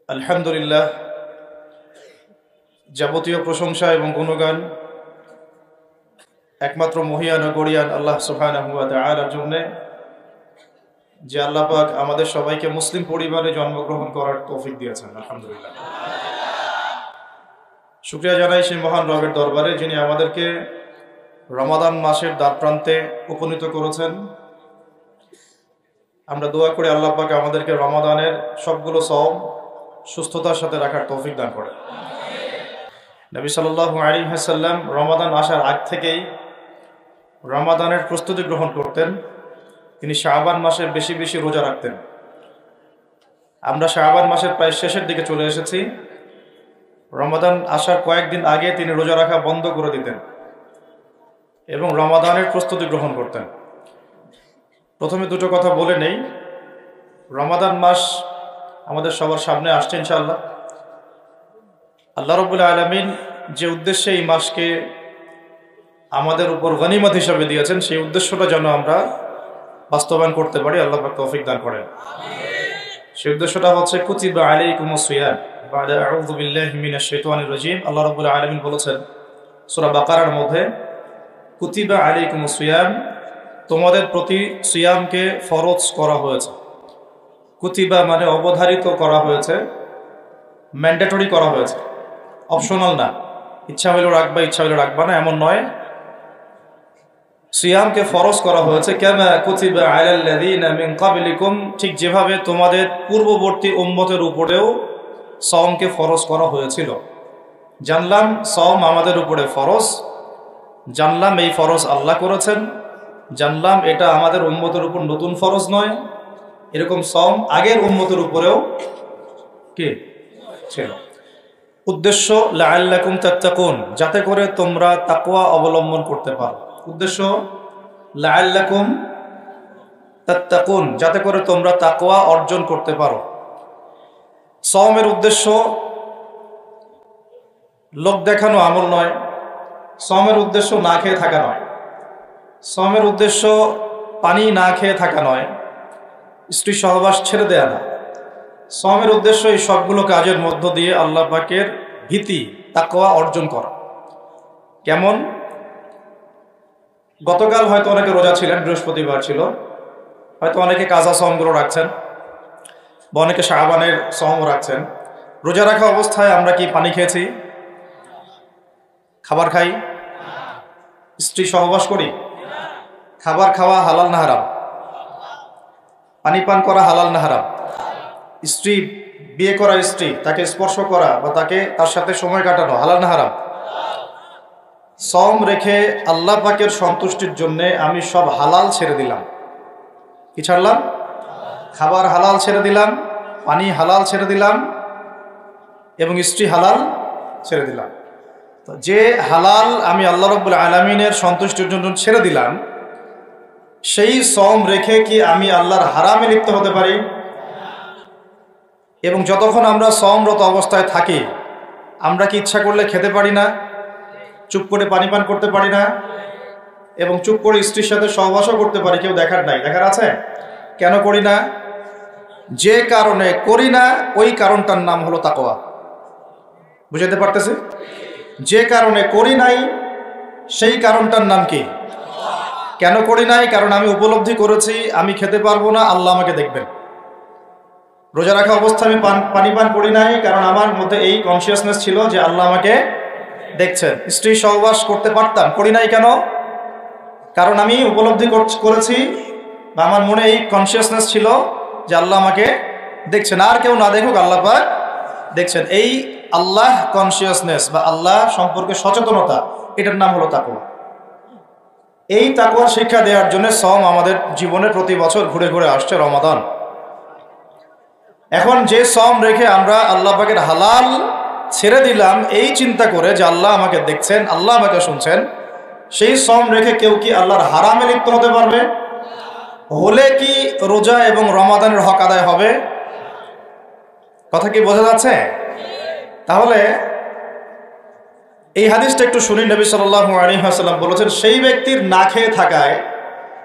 আলহামদুলিল্লাহ, যাবতীয় প্রশংসা এবং গুণগান একমাত্র মহিয়ান ও গরিয়ান আল্লাহ সুবহানাহু ওয়া তাআলার জন্য, যে আল্লাহ পাক আমাদের সবাইকে মুসলিম পরিবারে জন্মগ্রহণ করার তৌফিক দিয়েছেন। আলহামদুলিল্লাহ, শুকরিয়া জানাই সেই মহান রবের দরবারে, যিনি আমাদেরকে রমাদান মাসের দ্বারপ্রান্তে উপনীত করেছেন। আমরা দোয়া করি আল্লাহ পাক আমাদেরকে রমাদানের সবগুলো সওম সুস্থতার সাথে রাখার তৌফিক দান করেন। নবী সাল্লাল্লাহু আলাইহি ওয়াসাল্লাম রমাদান আসার আগ থেকেই রমাদানের প্রস্তুতি গ্রহণ করতেন। তিনি শাবান মাসে বেশি বেশি রোজা রাখতেন। আমরা শাবান মাসের প্রায় শেষের দিকে চলে এসেছি। রমাদান আসার কয়েকদিন আগে তিনি রোজা রাখা বন্ধ করে দিতেন এবং রমাদানের প্রস্তুতি গ্রহণ করতেন। প্রথমে দুটো কথা বলে নেই। রমাদান মাস আমাদের সবার সামনে আসছে ইনশাআল্লাহ। আল্লাহ রাব্বুল আলামিন যে উদ্দেশ্যে এই মাসকে আমাদের উপর গনিমত হিসেবে দিয়েছেন, সেই উদ্দেশ্যটা যেন আমরা বাস্তবায়ন করতে পারি, আল্লাহ পাক তৌফিক দান করেন। সেই উদ্দেশ্যটা হচ্ছে কুতিবা আলাইকুমুস সিয়াম বাদা আউযু বিল্লাহি মিনাশ শাইতানির রাজীম। আল্লাহ রাব্বুল আলামিন বলেছেন সূরা বাকারার মধ্যে, কুতিবা আলাইকুমুস সিয়াম, তোমাদের প্রতি সিয়ামকে ফরজ করা হয়েছে। কুতিবা মানে অবধারিত করা হয়েছে, ম্যান্ডেটরি করা হয়েছে, অপশনাল না। ইচ্ছা হইলেও রাখবা, ইচ্ছা হইলেও রাখবা না, এমন নয়। সিয়ামকে ফরজ করা হয়েছে কামা কুতিবা আলাল্লাযীনা মিন ক্বাবলিকুম, ঠিক যেভাবে তোমাদের পূর্ববর্তী উম্মতের উপরেও সওমকে ফরজ করা হয়েছিল। জানলাম সওম আমাদের উপরে ফরজ, জানলাম এই ফরজ আল্লাহ করেছেন, জানলাম এটা আমাদের উম্মতের উপর নতুন ফরজ নয়। এরকম সওম আগের উম্মতের উপরেও কি ছিল। উদ্দেশ্য লাআল্লাকুম তাত্তাকুন, যাতে করে তোমরা তাকওয়া অবলম্বন করতে পারো। উদ্দেশ্য লাআল্লাকুম তাত্তাকুন, যাতে করে তোমরা তাকওয়া অর্জন করতে পারো। সওমের উদ্দেশ্য লোক দেখানো আমল নয়। সওমের উদ্দেশ্য না খেয়ে থাকা নয়। সওমের উদ্দেশ্য পানি না খেয়ে থাকা নয়। স্ত্রী সহবাস ছেড়ে দেয়া না। সওমের উদ্দেশ্য এই সবগুলো কাজের মধ্য দিয়ে আল্লাহ পাকের ভীতি, তাকওয়া অর্জন করা। কেমন? গতকাল হয়তো অনেকে রোজা ছিলেন, বৃহস্পতিবার ছিল, হয়তো অনেকে কাজা সওমগুলো রাখছেন বা অনেকে শাবানের সওম রাখছেন। রোজা রাখা অবস্থায় আমরা কি পানি খেয়েছি? খাবার খাই? স্ত্রী সহবাস করি? খাবার খাওয়া হালাল না হারাম? পানি পান করা হালাল না হারাম? স্ত্রী, বিয়ে করা স্ত্রী, তাকে স্পর্শ করা বা তার সাথে সময় কাটানো হালাল না হারাম? সওম রেখে আল্লাহ পাকের সন্তুষ্টির জন্য আমি সব হালাল ছেড়ে দিলাম। কি ছাড়লাম? খাবার হালাল ছেড়ে দিলাম, পানি হালাল ছেড়ে দিলাম এবং স্ত্রী হালাল ছেড়ে দিলাম। যে হালাল আমি আল্লাহ রাব্বুল আলামিনের সন্তুষ্টির জন্য ছেড়ে দিলাম, সেই সওম রেখে কি আমি আল্লাহর হারামে লিপ্ত হতে পারি? এবং যতক্ষণ আমরা সওমরত অবস্থায় থাকি, আমরা কি ইচ্ছা করলে খেতে পারি না? চুপ করে পানি পান করতে পারি না? এবং চুপ করে স্ত্রীর সাথে সহবাসও করতে পারি, কেউ দেখার নাই। দেখার আছে? কেন করি না? যে কারণে করি না, ওই কারণটার নাম হলো তাকওয়া। বুঝাতে পারতেছি? যে কারণে করি নাই, সেই কারণটার নাম কি? কেন করি নাই? কারণ আমি উপলব্ধি করেছি আমি খেতে পারবো না, আল্লাহ আমাকে দেখবেন। রোজা রাখা অবস্থায় আমি পানি পান করি নাই, কারণ আমার মধ্যে এই কনসিয়াসনেস ছিল যে আল্লাহ আমাকে দেখছেন। স্ত্রী সহবাস করতে পারতাম, করি নাই কেন? কারণ আমি উপলব্ধি করেছি বা আমার মনে এই কনসিয়াসনেস ছিল যে আল্লাহ আমাকে দেখছেন। আর কেউ না দেখুক, আল্লাহ পাক দেখছেন। এই আল্লাহ কনসিয়াসনেস বা আল্লাহ সম্পর্কে সচেতনতা, এটার নাম হলো তাকওয়া। এই তাকওয়ার শিক্ষা দেওয়ার জন্য সওম আমাদের জীবনে প্রতি বছর ঘুরে ঘুরে আসছে রমাদান। এখন যে সওম রেখে আমরা আল্লাহ পাকের হালাল ছেড়ে দিলাম এই চিন্তা করে যে আল্লাহ আমাকে দেখছেন, আল্লাহ আমাকে শুনছেন, সেই সওম রেখে কেউ কি আল্লাহর হারামে লিপ্ত হতে পারবে? হলে কি রোজা এবং রমাদানের হক আদায় হবে? কথা কি বোঝা যাচ্ছে? তাহলে এই হাদিসটা একটু শুনি। নবী সাল্লাল্লাহু আলাইহি ওয়াসাল্লাম বলেছেন, সেই ব্যক্তির না খেয়ে থাকায়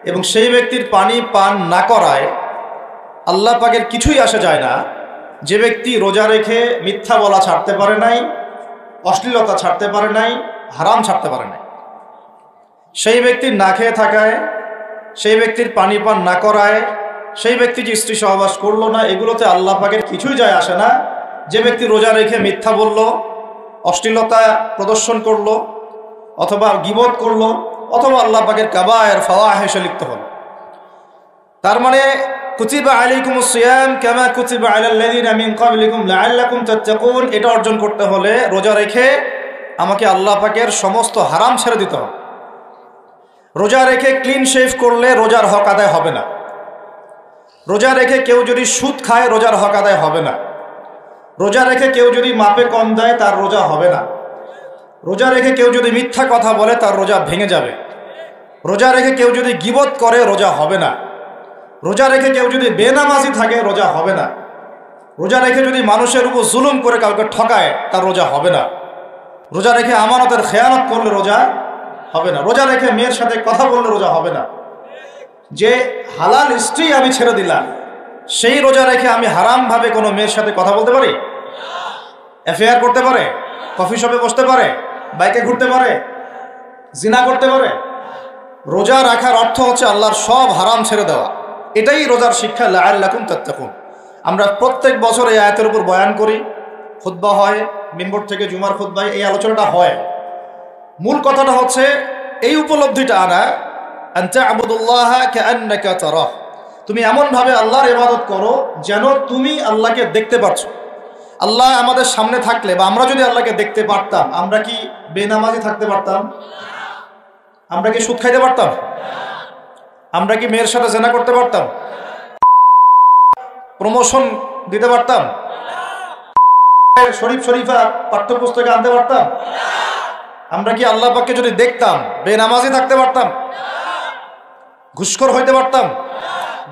এবং সেই ব্যক্তির পানি পান না করায় আল্লাহ পাকের কিছুই আসে যায় না। যে ব্যক্তি রোজা রেখে মিথ্যা বলা ছাড়তে পারে নাই, অশ্লীলতা ছাড়তে পারে নাই, হারাম ছাড়তে পারে নাই, সেই ব্যক্তির না খেয়ে থাকায়, সেই ব্যক্তির পানি পান না করায়, সেই ব্যক্তি যে স্ত্রী সহবাস করলো না, এগুলোতে আল্লাহ পাকের কিছুই যায় আসে না। যে ব্যক্তি রোজা রেখে মিথ্যা বলল, অশ্লীলতা প্রদর্শন করলো, অথবা গীবত করলো, অথবা আল্লাহ পাকের কাবায়ের ফাওয়াহিশে লিপ্ত হল, তার মানে কুতিবা আলাইকুমুস সিয়াম কামা কুতিবা আলাল্লাযিনা মিন ক্বাবলিকুম লাআল্লাকুম তাত্তাকুন, এটা অর্জন করতে হলে রোজা রেখে আমাকে আল্লাহ পাকের সমস্ত হারাম ছেড়ে দিতে হবে। রোজা রেখে ক্লিন শেভ করলে রোজার হক আদায় হবে না। রোজা রেখে কেউ যদি সুদ খায় রোজার হক আদায় হবে না। রোজা রেখে কেউ যদি মাপে কম দেয় তার রোজা হবে না। রোজা রেখে কেউ যদি মিথ্যা কথা বলে তার রোজা ভেঙে যাবে। রোজা রেখে কেউ যদি গীবত করে রোজা হবে না। রোজা রেখে কেউ যদি বেনামাজি থাকে রোজা হবে না। রোজা রেখে যদি মানুষের উপর জুলুম করে কাউকে ঠকায় তার রোজা হবে না। রোজা রেখে আমানতের খেয়ানত করলে রোজা হবে না। রোজা রেখে মেয়ের সাথে কথা বললে রোজা হবে না। যে হালাল স্ত্রী আমি ছেড়ে দিলাম, সেই রোজা রেখে আমি হারামভাবে কোনো মেয়ের সাথে কথা বলতে পারি? অ্যাফেয়ার করতে পারে? কফি শপে বসতে পারে? বাইকে ঘুরতে পারে? জিনা করতে পারে? রোজা রাখার অর্থ হচ্ছে আল্লাহর সব হারাম ছেড়ে দেওয়া। এটাই রোজার শিক্ষা, লাআল্লাকুম তাত্তাকুন। আমরা প্রত্যেক বছর এই আয়াতের উপর বয়ান করি, খুতবা হয়, মিম্বর থেকে জুমার খুতবায় এই আলোচনাটা হয়। মূল কথাটা হচ্ছে এই উপলব্ধিটা আনা, আনতা আবুদুল্লাহ কাআন্নাকা তারাহ, তুমি এমনভাবে আল্লাহর ইবাদত করো যেন তুমি আল্লাহকে দেখতে পাচ্ছ। আল্লাহ আমাদের সামনে থাকলে বা আমরা যদি আল্লাহকে দেখতে পারতাম, আমরা কি বেনামাজি থাকতে পারতাম? আমরা কি সুদ খাইতে পারতাম? আমরা কি মেয়ের সাথে জেনা করতে পারতাম? প্রমোশন দিতে পারতাম? শরীফ শরীফা পাঠ্যপুস্তকে আনতে পারতাম? আমরা কি আল্লাহ পাককে যদি দেখতাম বেনামাজি থাকতে পারতাম? ঘুষখোর হইতে পারতাম?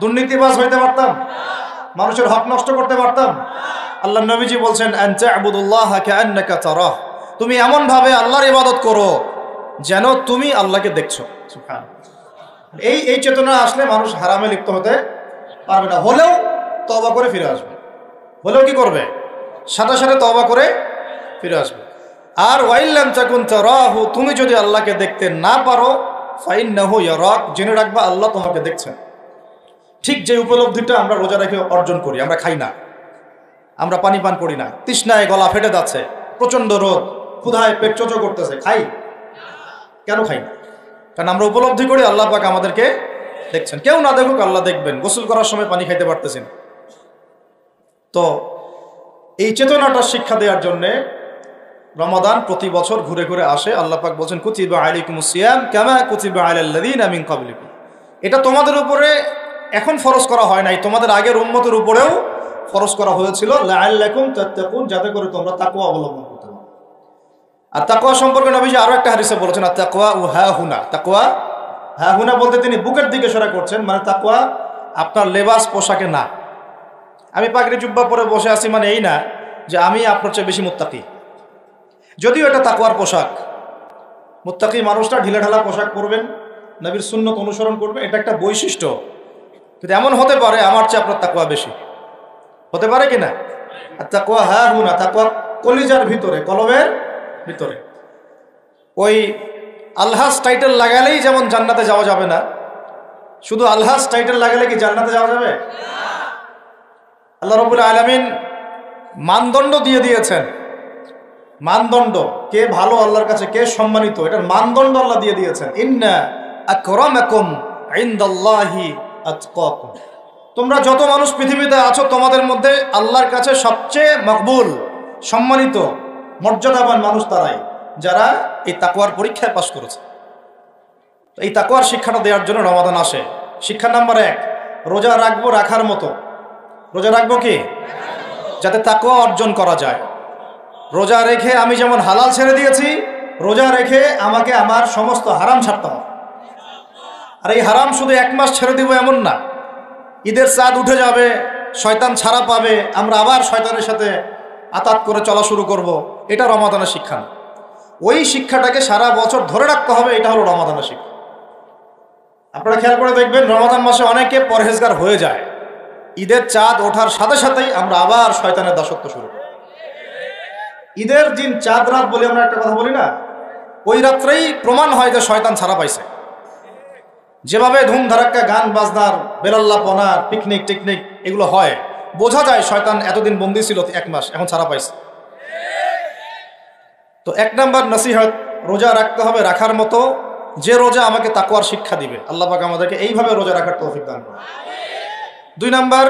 দুর্নীতিবাজ হইতে পারতাম? মানুষের হক নষ্ট করতে পারতাম? আল্লাহ নবীজি বলছেন আনতা আবুদুল্লাহ কাআন্নাকা তারাহ, তুমি এমন ভাবে আল্লাহর ইবাদত করো যেন তুমি আল্লাহকে দেখছো। সুবহানাল্লাহ। এই চেতনা আসলে মানুষ হারামে লিপ্ত হতে পারবে না। হলেও তওবা করে ফিরে আসবে। হলেও কি করবে? সাথে সাথে তওবা করে ফিরে আসবে। আর ওয়াইল্লাম তাকুন তারাহু, তুমি যদি আল্লাহকে দেখতে না পারো ফাইন্নাহু ইয়ারাক, জেনে রাখবা আল্লাহ তোমাকে দেখছেন। ঠিক যে উপলব্ধিটা আমরা রোজা রেখে অর্জন করি, আমরা খাই না, আমরা পানি পান করি না, তৃষ্ণায় গলা ফেটে যাচ্ছে, প্রচন্ড রোদ, ক্ষুধায় পেট চোচো করতেছে, খাই কেন? খাই না কারণ আমরা উপলব্ধি করি আল্লাহ পাক আমাদেরকে দেখছেন। কেউ না দেখুক আল্লাহ দেখবেন। গোসল করার সময় পানি খাইতে পারতেছেন। তো এই চেতনাটা শিক্ষা দেওয়ার জন্যে রমাদান প্রতি বছর ঘুরে ঘুরে আসে। আল্লাহ পাক বলছেন কুতিবা আলাইকুমুস সিয়াম কামা কুতিবা আলাল্লাযিনা মিন ক্বাবলিকুম, এটা তোমাদের উপরে এখন ফরজ করা হয় নাই, তোমাদের আগের উম্মতের উপরেও ফরজ করা হয়েছিল, লাআল্লাকুম তাত্তাকুন, যাতে করে তোমরা তাকওয়া অবলম্বন করতে পারো। আর তাকওয়া সম্পর্কে নবীজি আরো একটা হাদিসে বলেছেন তাকওয়া হাহুনা, তাকওয়া হাহুনা বলতে তিনি বুকের দিকে ইশারা করছেন, মানে তাকওয়া আপনার লেবাস পোশাকে না। আমি পাগড়ি জুব্বা পরে বসে আছি মানে এই না যে আমি আপনার চেয়ে বেশি মুত্তাকি, যদিও এটা তাকওয়ার পোশাক। মুত্তাকি মানুষটা ঢিলাঢালা পোশাক পরবেন, নবীর সুন্নত অনুসরণ করবেন, এটা একটা বৈশিষ্ট্য। কিন্তু এমন হতে পারে আমার চেয়ে আপনার তাকওয়া বেশি, হতে পারে কিনা? আর তাকওয়া হাহুনা, তাকওয়া কলিজার ভিতরে, কলবের ভিতরে। ওই আলহাজ টাইটেল লাগালেই যেমন জান্নাতে যাওয়া যাবে না, শুধু আলহাজ টাইটেল লাগালে কি জান্নাতে যাওয়া যাবে? আল্লাহ রাব্বুল আলামিন মানদণ্ড দিয়ে দিয়েছেন। মানদণ্ড, কে ভালো আল্লাহর কাছে, কে সম্মানিত, এটার মানদণ্ড আল্লাহ দিয়ে দিয়েছেন। ইন্না আকরামাকুম ইনদাল্লাহি আতকাকুম, তোমরা যত মানুষ পৃথিবীতে আছো তোমাদের মধ্যে আল্লাহর কাছে সবচেয়ে মকবুল, সম্মানিত, মর্যাদাবান মানুষ তারাই যারা এই তাকওয়ার পরীক্ষায় পাশ করেছে। এই তাকওয়ার শিক্ষাটা দেওয়ার জন্য রমাদান আসে। শিক্ষা নাম্বার 1, রোজা রাখবো রাখার মতো। রোজা রাখবো কি? যাতে তাকওয়া অর্জন করা যায়। রোজা রেখে আমি যেমন হালাল ছেড়ে দিয়েছি, রোজা রেখে আমাকে আমার সমস্ত হারাম ছাড়তে হবে। আর এই হারাম শুধু 1 মাস ছেড়ে দিব এমন না, ঈদের চাঁদ উঠে যাবে, শয়তান ছাড়া পাবে, আমরা আবার শয়তানের সাথে আতাত করে চলা শুরু করব, এটা রমাদানের শিক্ষা না। ওই শিক্ষাটাকে সারা বছর ধরে রাখতে হবে, এটা হলো রমাদানের শিক্ষা। আপনারা খেয়াল করে দেখবেন রমাদান মাসে অনেকে পরহেজগার হয়ে যায়, ঈদের চাঁদ ওঠার সাথে সাথেই আমরা আবার শয়তানের দাসত্ব শুরু করি। ঈদের দিন চাঁদ রাত বলে আমরা একটা কথা বলি না, ওই রাত্রেই প্রমাণ হয় যে শয়তান ছাড়া পাইছে। যেভাবে ধুমধারাক্কা গান বাজনার বেলাল্লাপনার পিকনিক টিকনিক এগুলো হয়, বোঝা যায় শয়তান এতদিন বন্দী ছিল 1 মাস, এখন ছাড়া পাইছে। তো 1 নাম্বার নসিহত, রোজা রাখতে হবে রাখার মতো, যে রোজা আমাকে তাকওয়ার শিক্ষা দিবে। আল্লাহ পাক আমাদেরকে এইভাবে রোজা রাখার তৌফিক দান করুন। 2 নাম্বার,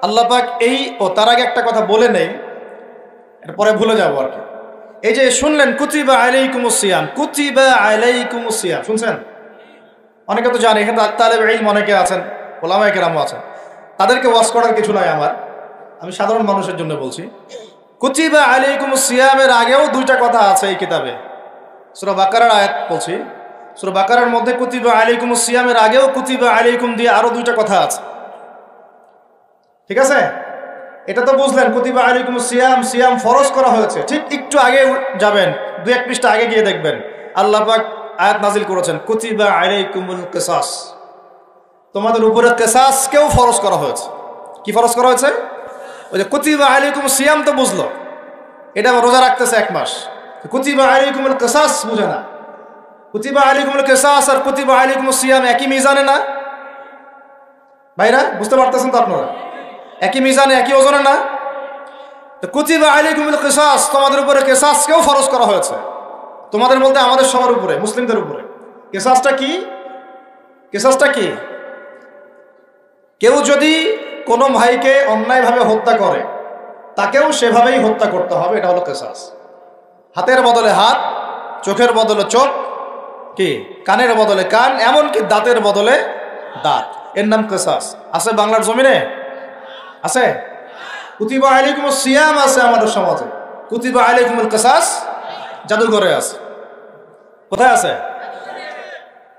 আল্লাহ পাক তার আগে একটা কথা বলে নেই, এটা পরে ভুলে যাবো আর কি। এই যে শুনলেন কুতিবা আলাইকুমুস সিয়াম, কুতিবা আলাইকুমুস সিয়াম, শুনছেন? অনেকে তো জানে, এখানে তালেবে ইলম অনেকে আছেন, ওলামায়ে কেরামও আছেন, তাদেরকে ওয়াজ করার কিছু নাই আমার, আমি সাধারণ মানুষের জন্য বলছি। কুতিবা আলাইকুমুস সিয়ামের আগেও 2টা কথা আছে এই কিতাবে। সূরা বাকারার আয়াত বলছি, সূরা বাকারার মধ্যে কুতিবা আলাইকুমুস সিয়ামের আগেও কুতিবা আলাইকুম দিয়ে আরো 2টা কথা আছে, ঠিক আছে? এটা তো বুঝলেন, কুতিবা আলাইকুমুস সিয়াম, সিয়াম ফরজ করা হয়েছে। ঠিক একটু আগে যাবেন, 2-1 পৃষ্ঠা আগে গিয়ে দেখবেন আল্লাহ পাক আয়াত নাজিল করেছেন, কুতিবা আলাইকুমুল কিসাস, তোমাদের উপরে কিসাসকেও ফরজ করা হয়েছে। কি ফরজ করা হয়েছে? ওই যে কুতিবা আলাইকুমুস সিয়াম তো বুঝলো, এটা রোজা রাখতেছে 1 মাস, কুতিবা আলাইকুমুল কিসাস বুঝে না। কুতিবা আলাইকুমুল কিসাস আর কুতিবা আলাইকুমুস সিয়াম একই মিজানে না ভাইরা? বুঝতে পারতেছেন তো আপনারা? একই মিজানে, একই ওজনে না? তো কুতিবা আলাইকুমুল কিসাস, তোমাদের উপরে কিসাসকেও ফরজ করা হয়েছে। তোমাদের বলতে আমাদের সবার উপরে, মুসলিমদের উপরে। কিসাসটা কি? কিসাসটা কি? কেউ যদি কোনো ভাইকে অন্যায়ভাবে হত্যা করে, তাকেও সেভাবেই হত্যা করতে হবে, এটা হলো কিসাস। হাতের বদলে হাত, চোখের বদলে চোখ, কি কানের বদলে কান, এমনকি দাঁতের বদলে দাঁত, এর নাম কিসাস। আছে বাংলার জমিনে? আছে? কুতিবা আলাইকুমুস সিয়াম আছে আমাদের সমাজে, কুতিবা আলাইকুমুল কিসাস জাদুঘরে আছে। কোথায় আছে?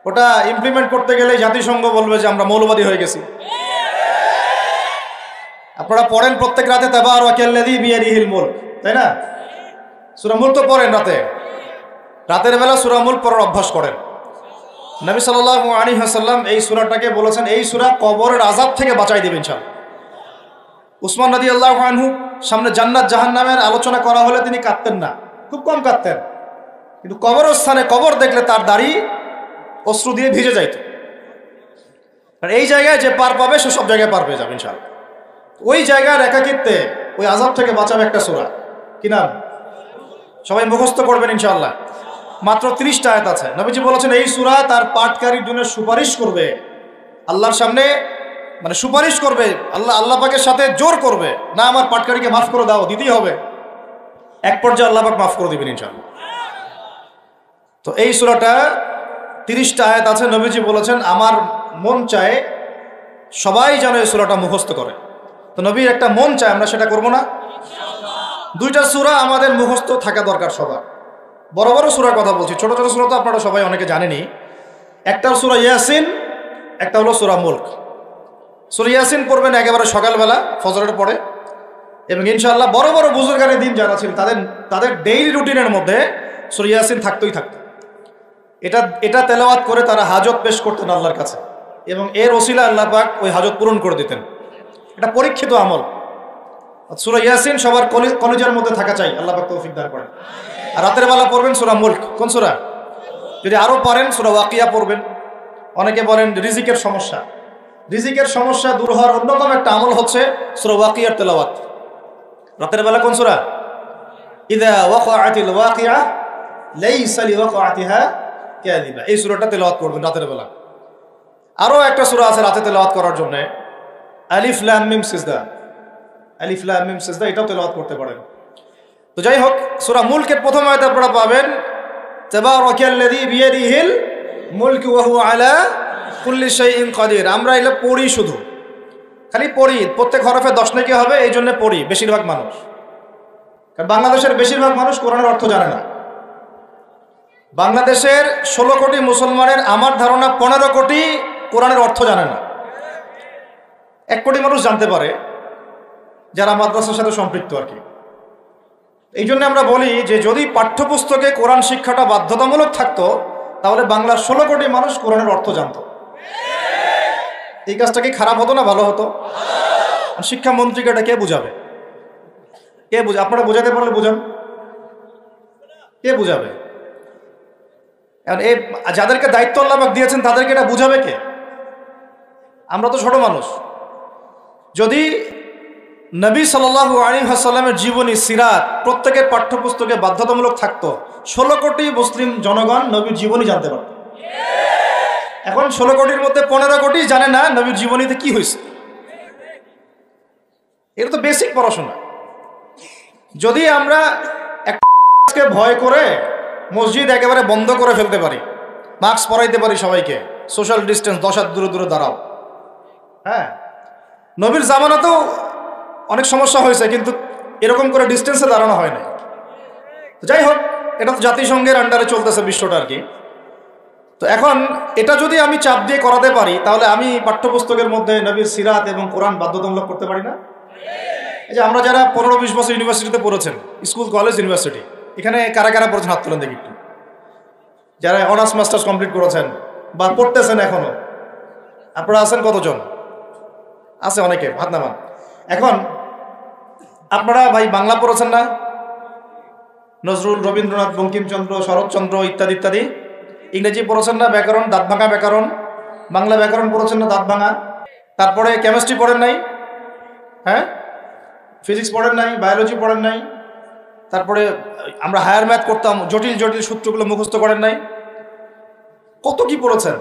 ওটা ইমপ্লিমেন্ট করতে গেলে জাতিসংঘ বলবে যে আমরা মৌলবাদী হয়ে গেছি। আপনারা পড়েন প্রত্যেক রাতে তাবারাকাল্লাযী বিয়াদিহিল মুলক, তাই না? সূরা মুলক তো পড়েন রাতে, রাতের বেলা সূরা মুলক পড়ার অভ্যাস করেন। নবী সাল্লাল্লাহু আলাইহি ওয়াসাল্লাম এই সূরাটাকে বলেছেন, এই সূরা কবরের আযাব থেকে বাঁচাই দেবে ইনশাআল্লাহ। উসমান রাদিয়াল্লাহু আনহু সামনে জান্নাত জাহান্নামের আলোচনা করা হলে তিনি কাঁদতেন না, খুব কম কাঁদতেন, কিন্তু কবরস্থানে কবর দেখলে তার দাড়ি অশ্রু দিয়ে ভিজে যাইত। আর এই জায়গায় যে পার পাবে সে সব জায়গায় পার পেয়ে যাবে ইনশাআল্লাহ। ওই জায়গার একাকিত্বে ওই আযাব থেকে বাঁচাবে একটা সূরা, কি নাম? সবাই মুখস্থ করবেন ইনশাআল্লাহ। মাত্র 30টা আয়াত আছে। নবীজি বলেছেন এই সূরা তার পাঠকারীর জন্য সুপারিশ করবে আল্লাহর সামনে, মানে সুপারিশ করবে আল্লাহ পাকের সাথে জোর করবে, না আমার পাঠকারীকে মাফ করে দাও, দিতেই হবে। এক পর্যায়ে আল্লাহ পাক মাফ করে দিবেন ইনশাআল্লাহ। তো এই সূরাটা 30টা আয়াত আছে। নবীজি বলেছেন আমার মন চায় সবাই যেন এই সূরাটা মুখস্থ করে। তো নবীর একটা মন চায়, আমরা সেটা করব না? 2টা সূরা আমাদের মুখস্থ থাকা দরকার সবার। বড় বড় সূরার কথা বলছি, ছোট ছোট সূরা তো আপনারা সবাই অনেকে জানেনই। একটা সূরা ইয়াসিন, একটা হলো সূরা মুলক। সূরা ইয়াসিন পড়বেন একেবারে সকালবেলা ফজরের পরে, এবং ইনশাআল্লাহ বড় বড় বুজুর্গানের দিন যারা ছিলেন তাদের ডেইলি রুটিনের মধ্যে সূরা ইয়াসিন থাকতোই থাকতো। এটা তেলাওয়াত করে তারা হাজত পেশ করতেন আল্লাহর কাছে, এবং এর ওসিলা আল্লাহ পাক ওই হাজত পূরণ করে দিতেন। এটা পরীক্ষিত আমল। সূরা ইয়াসিন সবার কলিজার মধ্যে থাকা চাই, আল্লাহ পাক তৌফিক দান করেন। আর রাতের বেলা পড়বেন সূরা মুলক। কোন সূরা? যদি আরো পারেন সূরা ওয়াকিয়া পড়বেন। অনেকে বলেন রিজিকের সমস্যা, রিজিকের সমস্যা দূর হওয়ার অন্যতম একটা আমল হচ্ছে সূরা ওয়াকিয়ার তেলাওয়াত। রাতের বেলা কোন সূরা? ইযা ওয়াকাআতিল ওয়াকিআ লাইসা লিওয়াকাআতিহা কাযিবা, এই সূরাটা তেলাওয়াত করবেন রাতের বেলা। আরো একটা সূরা আছে রাতে তেলাওয়াত করার জন্য, আলিফ লাম মিম সিজদা। আলিফ লাম মিম সিজদা, এটাও তেলাওয়াত করতে পারেন। তো যাই হোক, সূরা মুলকের প্রথম আয়াতে আপনারা পাবেন তাবারাকাল্লাযী বিয়াদিহিল মুলকু ওয়া হুয়া আলা কুল্লি শাইইন কাদির। আমরা এটা পড়ি, শুধু খালি পড়ি, প্রত্যেক হরফে 10 নেকি হবে, এই জন্য পড়ি বেশিরভাগ মানুষ। কারণ বাংলাদেশের বেশিরভাগ মানুষ কোরআনের অর্থ জানে না। বাংলাদেশের 16 কোটি মুসলমানের আমার ধারণা 15 কোটি কোরআনের অর্থ জানে না। 1 কোটি মানুষ জানতে পারে যারা মাদ্রাসার সাথে সম্পৃক্ত আর কি। এই জন্য আমরা বলি যে যদি পাঠ্যপুস্তকে কোরআন শিক্ষাটা বাধ্যতামূলক থাকতো, তাহলে বাংলার 16 কোটি মানুষ কোরআনের অর্থ জানতো। এই কাজটা কি খারাপ হতো না ভালো হতো? শিক্ষামন্ত্রীকে এটা কে বুঝাবে? কে বুঝে? আপনারা বোঝাতে পারলে বোঝান, কে বুঝাবে? এই যাদেরকে দায়িত্ব আল্লাহ পাক দিয়েছেন তাদেরকে এটা বুঝাবে কে? আমরা তো ছোট মানুষ। যদি নবী সাল্লাল্লাহু আলাইহি ওয়াসাল্লামের জীবনী সিরাত প্রত্যেকের পাঠ্যপুস্তকে বাধ্যতামূলক থাকতো, 16 কোটি মুসলিম জনগণ নবীর জীবনী জানতে পারত। এখন 16 কোটির মধ্যে 15 কোটি জানে না নবীর জীবনীতে কি হয়েছে। এটা তো বেসিক পড়াশোনা। যদি আমরা একটা ভয় করে মসজিদ একেবারে বন্ধ করে ফেলতে পারি, মাস্ক পরাইতে পারি সবাইকে, সোশ্যাল ডিস্টেন্স 10 হাত দূরে দূরে দাঁড়াও, হ্যাঁ, নবীর জামানাতেও অনেক সমস্যা হয়েছে, কিন্তু এরকম করে ডিস্টেন্সে দাঁড়ানো হয় না। যাই হোক, এটা তো জাতিসংঘের আন্ডারে চলতেছে বিশ্বটা আর কি। তো এখন এটা যদি আমি চাপ দিয়ে করাতে পারি, তাহলে আমি পাঠ্যপুস্তকের মধ্যে নবীর সিরাত এবং কোরআন বাধ্যতামূলক করতে পারি না? এই যে আমরা যারা 15-20 বছর ইউনিভার্সিটিতে পড়েছেন, স্কুল কলেজ ইউনিভার্সিটি, এখানে কারা কারা পড়েছেন হাত তুলেন দেখি একটু। যারা অনার্স মাস্টার্স কমপ্লিট করেছেন বা পড়তেছেন এখনো, আপনারা আছেন কতজন? আছে অনেকে, হাত নামান। এখন আপনারা ভাই বাংলা পড়েছেন না? নজরুল, রবীন্দ্রনাথ, বঙ্কিমচন্দ্র, শরৎচন্দ্র ইত্যাদি ইত্যাদি। ইংরেজি পড়েছেন না? ব্যাকরণ, দাঁত ভাঙা ব্যাকরণ। বাংলা ব্যাকরণ পড়েছেন না? দাঁত ভাঙা। তারপরে কেমিস্ট্রি পড়েন নাই? হ্যাঁ, ফিজিক্স পড়েন নাই? বায়োলজি পড়েন নাই? তারপরে আমরা হায়ার ম্যাথ করতাম, জটিল জটিল সূত্রগুলো মুখস্থ করেন নাই? কত কি পড়েছেন।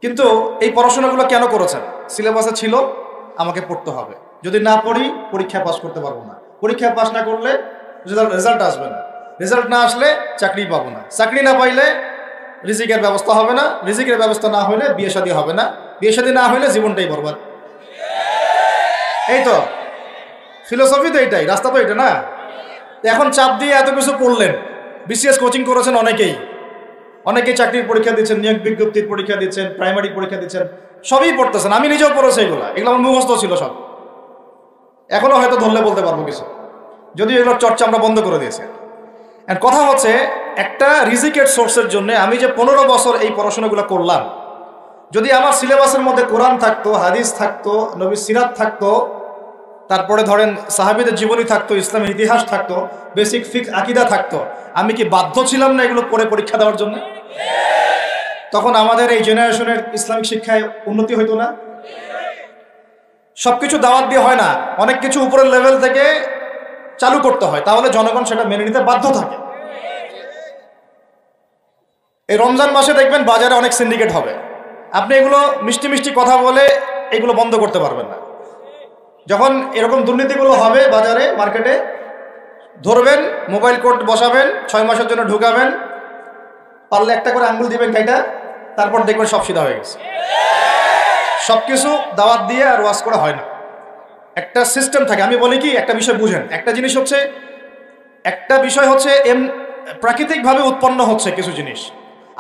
কিন্তু এই পড়াশোনাগুলো কেন করেছেন? সিলেবাসে ছিল আমাকে পড়তে হবে, যদি না পড়ি পরীক্ষা পাস করতে পারবো না, পরীক্ষা পাস না করলে রেজাল্ট আসবে না, রেজাল্ট না আসলে চাকরি পাবো না, চাকরি না পাইলে রিজিকের ব্যবস্থা হবে না, রিজিকের ব্যবস্থা না হলে বিয়ে শাদী হবে না, বিয়ে শাদী না হলে জীবনটাই বরবাদ। এই তো ফিলোসফি, তো এইটাই, রাস্তা তো এটা না। এখন চাপ দিয়ে এত কিছু পড়লেন, বিসিএস কোচিং করেছেন অনেকেই চাকরির পরীক্ষা দিচ্ছেন, নিয়োগ বিজ্ঞপ্তির পরীক্ষা দিচ্ছেন, প্রাইমারি পরীক্ষা দিচ্ছেন, সবই পড়তেছেন। আমি নিজেও পড়েছি এগুলো আমার মুখস্থ ছিল সব, এখনো হয়তো ধরলে বলতে পারবো কিছু, যদিও এগুলোর চর্চা আমরা বন্ধ করে দিয়েছি। কথা হচ্ছে, একটা রিজিকের সোর্সের জন্য আমি যে 15 বছর এই পড়াশোনাগুলো করলাম, যদি আমার সিলেবাসের মধ্যে কোরআন থাকতো, হাদিস থাকতো, নবীর সিরাত থাকতো, তারপরে ধরেন সাহাবীদের জীবনী থাকতো, ইসলামের ইতিহাস থাকতো, বেসিক ফিকহ আকীদা থাকতো, আমি কি বাধ্য ছিলাম না এগুলো পড়ে পরীক্ষা দেওয়ার জন্য? তখন আমাদের এই জেনারেশনের ইসলামিক শিক্ষায় উন্নতি হইতো না? সবকিছু দাওয়াত দিয়ে হয় না, অনেক কিছু উপরের লেভেল থেকে চালু করতে হয়, তাহলে জনগণ সেটা মেনে নিতে বাধ্য থাকে। এই রমজান মাসে দেখবেন বাজারে অনেক সিন্ডিকেট হবে, আপনি এগুলো মিষ্টি মিষ্টি কথা বলে এগুলো বন্ধ করতে পারবেন না। যখন এরকম দুর্নীতিগুলো হবে বাজারে, মার্কেটে, ধরবেন, মোবাইল কোড বসাবেন, 6 মাসের জন্য ঢুকাবেন, পারলে একটা করে আঙ্গুল দিবেন কাইটা, তারপর দেখবেন সব সিধা হয়ে গেছে। সবকিছু দাওয়াত দিয়ে আর ওয়াজ করা হয় না, একটা সিস্টেম থাকে। আমি বলি কি, একটা বিষয় বুঝেন, একটা বিষয় হচ্ছে প্রাকৃতিকভাবে উৎপন্ন হচ্ছে কিছু জিনিস,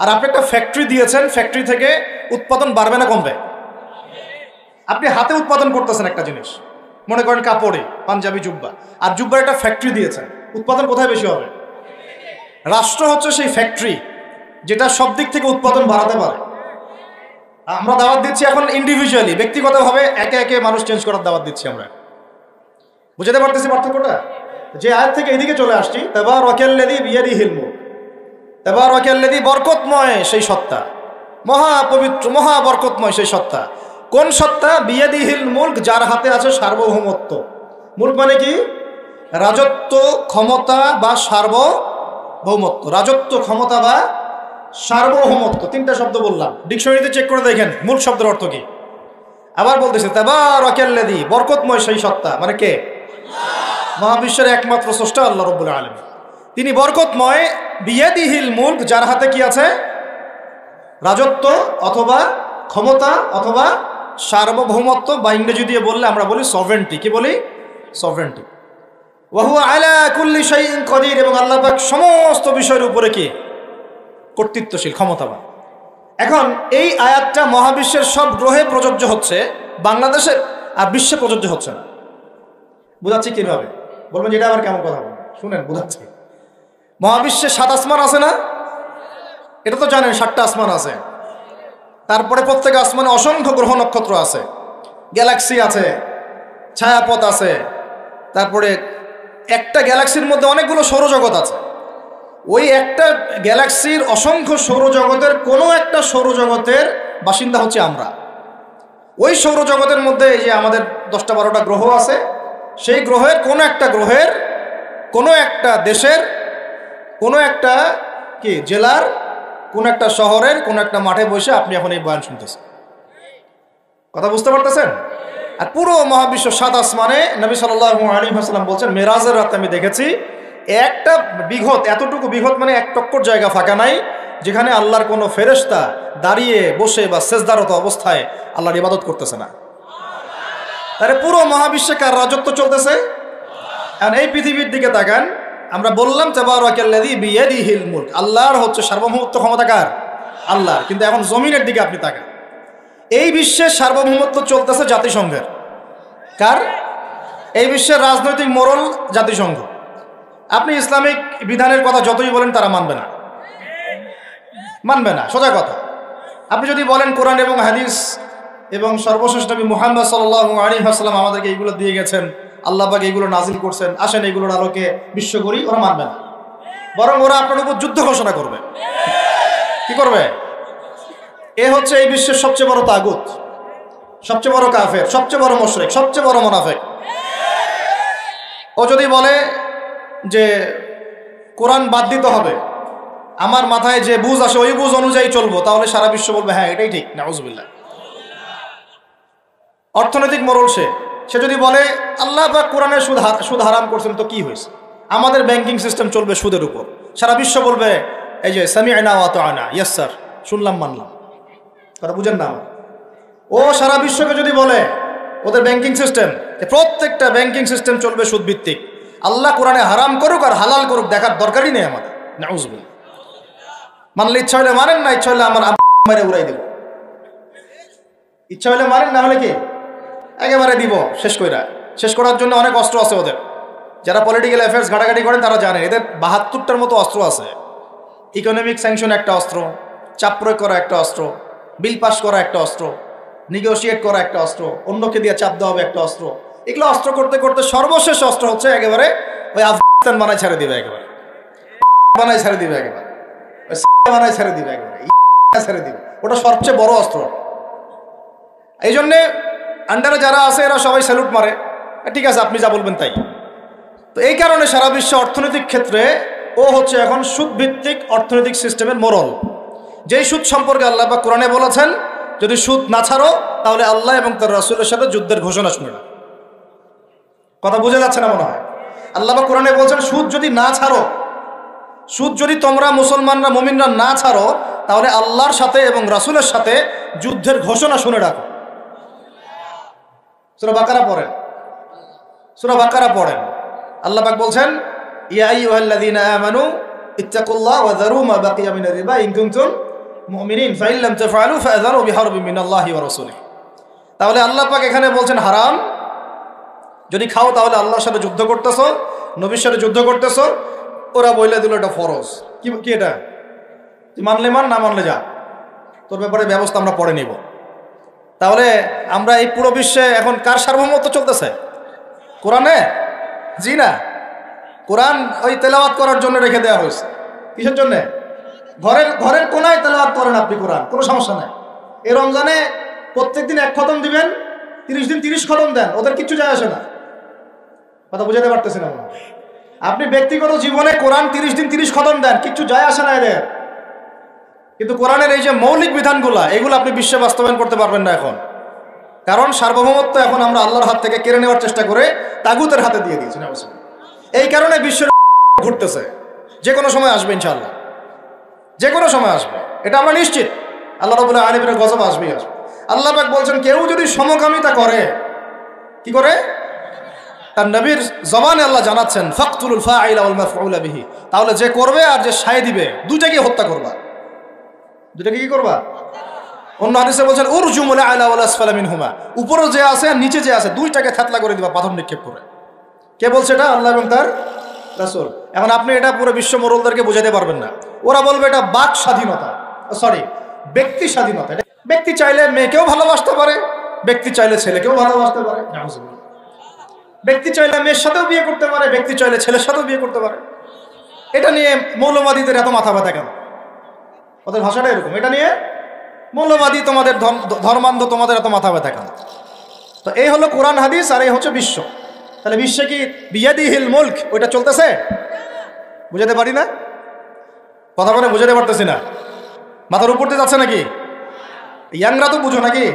আর আপনি একটা ফ্যাক্টরি দিয়েছেন, ফ্যাক্টরি থেকে উৎপাদন বাড়বে না কমবে? আপনি হাতে উৎপাদন করতেছেন একটা জিনিস, মনে করেন কাপড়ে পাঞ্জাবি জুব্বা, আর জুব্বার একটা ফ্যাক্টরি দিয়েছেন, উৎপাদন কোথায় বেশি হবে? রাষ্ট্র হচ্ছে সেই ফ্যাক্টরি যেটা সব দিক থেকে উৎপাদন বাড়াতে পারে। আমরা দাওয়াত দিচ্ছি এখন ইন্ডিভিজুয়ালি, ব্যক্তিগতভাবে একে একে মানুষ চেঞ্জ করার দাওয়াত দিচ্ছি আমরা। বুঝতে পারতেছি পার্থক্যটা? যে আয়াত থেকে এদিকে চলে আসছি, তাবারাকাল্লাযী বিয়াদিহিল মুলক, তাবারাকাল্লাযী বরকতময় সেই সত্তা, মহাপবিত্র মহা বরকতময় সেই সত্তা। কোন সত্তা? বিয়াদিহিল মুলক, যার হাতে আছে সার্বভৌমত্ব। মুলক মানে কি? রাজত্ব, ক্ষমতা বা সার্বভৌমত্ব। রাজত্ব, ক্ষমতা বা সার্বভৌমত্ব, তিনটা শব্দ বললাম, ডিকশনারিতে চেক করে দেখেন মুলক শব্দের অর্থ কি। আবার বলতেছে তাবারাকাল্লাযী, বরকতময় সেই সত্তা, মানে কে? মহাবিশ্বের একমাত্র স্রষ্টা আল্লাহ রাব্বুল আলামিন, তিনি বরকতময়। বিয়াদিহিল মুলক, যার হাতে কি আছে? রাজত্ব অথবা ক্ষমতা অথবা সার্বভৌমত্ব, বা ইংরেজি দিয়ে বললে আমরা বলি সভরেন্টি। কি বলি? সভরেন্টি। ওয়া হুয়া আলা কুল্লি শাইইন কাদির, এবং আল্লাহ পাক সমস্ত বিষয়ের উপরে কি? কর্তৃত্বশীল, ক্ষমতাবান। এখন এই আয়াতটা মহাবিশ্বের সব গ্রহে প্রযোজ্য হচ্ছে, বাংলাদেশে আর বিশ্বে প্রযোজ্য হচ্ছে না। বুঝাচ্ছি কিভাবে? বলবেন যেটা আবার কেমন কথা বলবেন, শুনেন বুঝাচ্ছি। মহাবিশ্বে 7 আসমান আছে না? এটা তো জানেন, 7টা আসমান আছে। তারপরে প্রত্যেক আসমানে অসংখ্য গ্রহ নক্ষত্র আছে, গ্যালাক্সি আছে, ছায়াপথ আছে, তারপরে একটা গ্যালাক্সির মধ্যে অনেকগুলো সৌরজগৎ আছে। ওই একটা গ্যালাক্সির অসংখ্য সৌরজগতের কোনো একটা সৌরজগতের বাসিন্দা হচ্ছে আমরা। ওই সৌরজগতের মধ্যে এই যে আমাদের 10-12টা গ্রহ আছে, সেই গ্রহের কোনো একটা দেশের কোনো একটা জেলার কোনো একটা শহরের কোনো একটা মাঠে বসে আপনি এখন এই বয়ান শুনতেছেন। কথা বুঝতে পারতেছেন? আর পুরো মহাবিশ্ব 7 আসমানে নবী সাল্লাল্লাহু আলাইহি ওয়াসাল্লাম বলছেন, মেরাজের রাতে আমি দেখেছি একটা বিঘত, এতটুকু বিঘত মানে 1 টক্কর জায়গা ফাঁকা নাই যেখানে আল্লাহর কোনো ফেরেশতা দাঁড়িয়ে বসে বা সেজদারত অবস্থায় আল্লাহর ইবাদত করতেছে না। আরে পুরো মহাবিশ্বে কার রাজত্ব চলতেছে? এখন এই পৃথিবীর দিকে তাকান, আমরা বললাম তাবারাকাল্লাযী বিয়াদিহিল মুলক, আল্লাহর হচ্ছে সার্বভৌমত্ব ক্ষমতা কার? আল্লাহর। কিন্তু এখন জমিনের দিকে আপনি তাকান, এই বিশ্বের সার্বভৌমত্ব চলতেছে জাতিসংঘের। কার? এই বিশ্বের রাজনৈতিক মোড়ল জাতিসংঘ। আপনি ইসলামিক বিধানের কথা যতই বলেন তারা মানবে না, সোজা কথা। আপনি যদি বলেন কোরআন এবং হাদিস এবং সর্বশেষ নবী মুহাম্মদ সাল্লাল্লাহু আলাইহি ওয়াসাল্লাম আমাদেরকে এইগুলো দিয়ে গেছেন, আল্লাহ পাক এইগুলো নাজিল করছেন, আসেন এইগুলোর আলোকে বিশ্ব করি, ওরা মানবে না। বরং ওরা আপনার উপর যুদ্ধ ঘোষণা করবে। কি করবে? এ হচ্ছে এই বিশ্বের সবচেয়ে বড় তাগুত, সবচেয়ে বড় কাফের, সবচেয়ে বড় মুশরিক, সবচেয়ে বড় মুনাফিক। ও যদি বলে যে কোরআন বাদ দিতে হবে, আমার মাথায় যে বুঝ আসে ওই বুঝ অনুযায়ী চলবো, তাহলে সারা বিশ্ব বলবে হ্যাঁ এটাই ঠিক। নাউজুবিল্লাহ। অর্থনৈতিক মোড়ল সে যদি বলে আল্লাহ পাক কোরআনের সুদ হারাম করছেন, তো কি হয়েছে? আমাদের ব্যাংকিং সিস্টেম চলবে সুদের উপর, সারা বিশ্ব বলবে এই যে সামি'না ওয়া আতা'না, ইয়েস স্যার, শুনলাম মানলাম। কথা বুঝেন না? ও সারা বিশ্বকে যদি বলে ওদের ব্যাংকিং সিস্টেম, প্রত্যেকটা ব্যাংকিং সিস্টেম চলবে সুদ ভিত্তিক, আল্লাহ কোরআনে হারাম করুক আর হালাল করুক দেখার দরকারই নেই আমাদের। নাউজুবিল্লাহ। মানলে ইচ্ছা হলে মারেন, না ইচ্ছা হলে আমার মেরে উড়াই দেব। ইচ্ছা হলে মারেন, না হলে কি একেবারে দিব শেষ করার জন্য অনেক অস্ত্র আছে ওদের। যারা পলিটিক্যাল অ্যাফেয়ার্স ঘাটাঘাটি করেন তারা জানেন এদের 72টার মতো অস্ত্র আছে। ইকোনমিক স্যাংশন একটা অস্ত্র, চাপ প্রয়োগ করা একটা অস্ত্র, বিল পাস করা একটা অস্ত্র, নেগোশিয়েট করা একটা অস্ত্র, অন্যকে দিয়ে চাপ দেওয়া হবে একটা অস্ত্র। এগুলো অস্ত্র করতে করতে সর্বশেষ অস্ত্র হচ্ছে একেবারে ওই আফগানিস্তান বানায় ছেড়ে দিবে, একেবারে বানায় ছেড়ে দিবে, একেবারে বানায় ছেড়ে দিবে, একেবারে ছেড়ে দিবে। ওটা সবচেয়ে বড় অস্ত্র। এই জন্যে আন্ডারে যারা আছে এরা সবাই স্যালুট মারে, ঠিক আছে আপনি যা বলবেন তাই। তো এই কারণে সারা বিশ্ব অর্থনৈতিক ক্ষেত্রে ও হচ্ছে এখন সুদ ভিত্তিক অর্থনৈতিক সিস্টেমের মোড়ল। যেই সুদ সম্পর্কে আল্লাহ পাক কোরআনে বলেছেন যদি সুদ না ছাড়ো তাহলে আল্লাহ এবং তার রাসূলের সাথে যুদ্ধের ঘোষণা শুনে না। কথা বুঝে যাচ্ছে না মনে হয়? আল্লাহ পাক কোরআনে বলছেন সুদ যদি না ছাড়ো, সুদ যদি তোমরা মুসলমানরা মুমিনরা না ছাড়ো তাহলে আল্লাহর সাথে এবং রাসূলের সাথে যুদ্ধের ঘোষণা শুনে রাখো। সূরা বাকারা পড়েন। আল্লাহ পাক বলছেন ইয়া আইয়ুহাল্লাযীনা আমানু ইত্তাকুল্লাহ ওয়া যারু মা বাকিয়া মিনার রিবা ইন কুনতুম মুমিনিন ফাইন লাম তাফআলু ফাআযানু বিহারবিন মিনাল্লাহি ওয়া রাসূলিহি। তাহলে আল্লাহ পাক এখানে বলছেন হারাম, যদি খাও তাহলে আল্লাহর সাথে যুদ্ধ করতেছো, নবীর সাথে যুদ্ধ করতেছো। ওরা বলে দিল এটা ফরজ। কি এটা? তুই মানলে মান, না মানলে যা, তোর ব্যাপারে ব্যবস্থা আমরা পরে নিব। তাহলে আমরা এই পুরো বিশ্বে এখন কার সার্বভৌমত্ব চলতেছে? কোরআনে? জি না, কোরআন ওই তেলাওয়াত করার জন্য রেখে দেওয়া হয়েছে। কিসের জন্য? ঘরের কোনায় তেলাওয়াত করেন আপনি কোরআন, কোনো সমস্যা নাই। এই রমজানে প্রত্যেকদিন 1 খতম দিবেন, 30 দিন 30 খতম দেন, ওদের কিচ্ছু যায় আসে না। কথা বুঝাতে পারতেছি না? আপনি ব্যক্তিগত জীবনে কোরআন 30 দিন 30 খতম দেন, কিচ্ছু যায় আসে না এদের। কিন্তু কোরআনের এই যে মৌলিক বিধানগুলা, এগুলো আপনি বিশ্বে বাস্তবায়ন করতে পারবেন না এখন। কারণ সার্বভৌমত্ব এখন আমরা আল্লাহর হাত থেকে কেড়ে নেওয়ার চেষ্টা করে তাগুতের হাতে দিয়ে দিয়েছি। এই কারণে বিশ্বের ঘুরতেছে, যে কোনো সময় আসবে ইনশাআল্লাহ, যে কোনো সময় আসবে, এটা আমরা নিশ্চিত। আল্লাহ রাব্বুল আলামিনের গজব আসবেই আসবে। আল্লাহ পাক বলছেন কেউ যদি সমকামিতা করে, কি করে? তার নবীর জবানে আল্লাহ জানাচ্ছেন ফাকতুলুল ফাইলা ওয়াল মাফউলা বিহি, তাহলে যে করবে আর যে সায় দিবে দুইটাকে হত্যা করবা। দুইটাকে কি করবা? অন্য হাদিসে বলছেন উরজুমুল আলা ওয়াল আসফালা মিনহুমা, উপরে যে আছে আর নিচে যে আছে দুইটাকে থাতলা করে দিবা, পাথর নিক্ষেপ করে। কে বলছে এটা? আল্লাহ এবং তার রাসূল। এখন আপনি এটা পুরো বিশ্ব মোড়লদেরকে বোঝাতে পারবেন না। ওরা বলবে এটা বাক স্বাধীনতা, ব্যক্তি স্বাধীনতা। ব্যক্তি চাইলে মেয়েকেও ভালোবাসতে পারে, ব্যক্তি চাইলে ছেলেকেও ভালোবাসতে পারে। ব্যক্তি চাইলে মেয়ের সাথেও বিয়ে করতে পারে, ব্যক্তি চাইলে ছেলের সাথেও বিয়ে করতে পারে। এটা নিয়ে মৌলবাদীদের এত মাথা ব্যথা কেন? ওদের ভাষাটা এরকম। এটা নিয়ে মৌলবাদী তোমাদের ধর্মান্ধ তোমাদের এত মাথা ব্যথা কেন? তো এই হলো কোরআন হাদিস, আর এই হচ্ছে বিশ্ব। তাহলে বিশ্বে কি বিয়াদিহিল মুলক ওইটা চলতেছে? বুঝাতে পারি না? কথা বলে বুঝাতে পারতেছি না? মাথার উপর দিয়ে যাচ্ছে নাকি? ইয়াংরা তো বুঝো নাকি?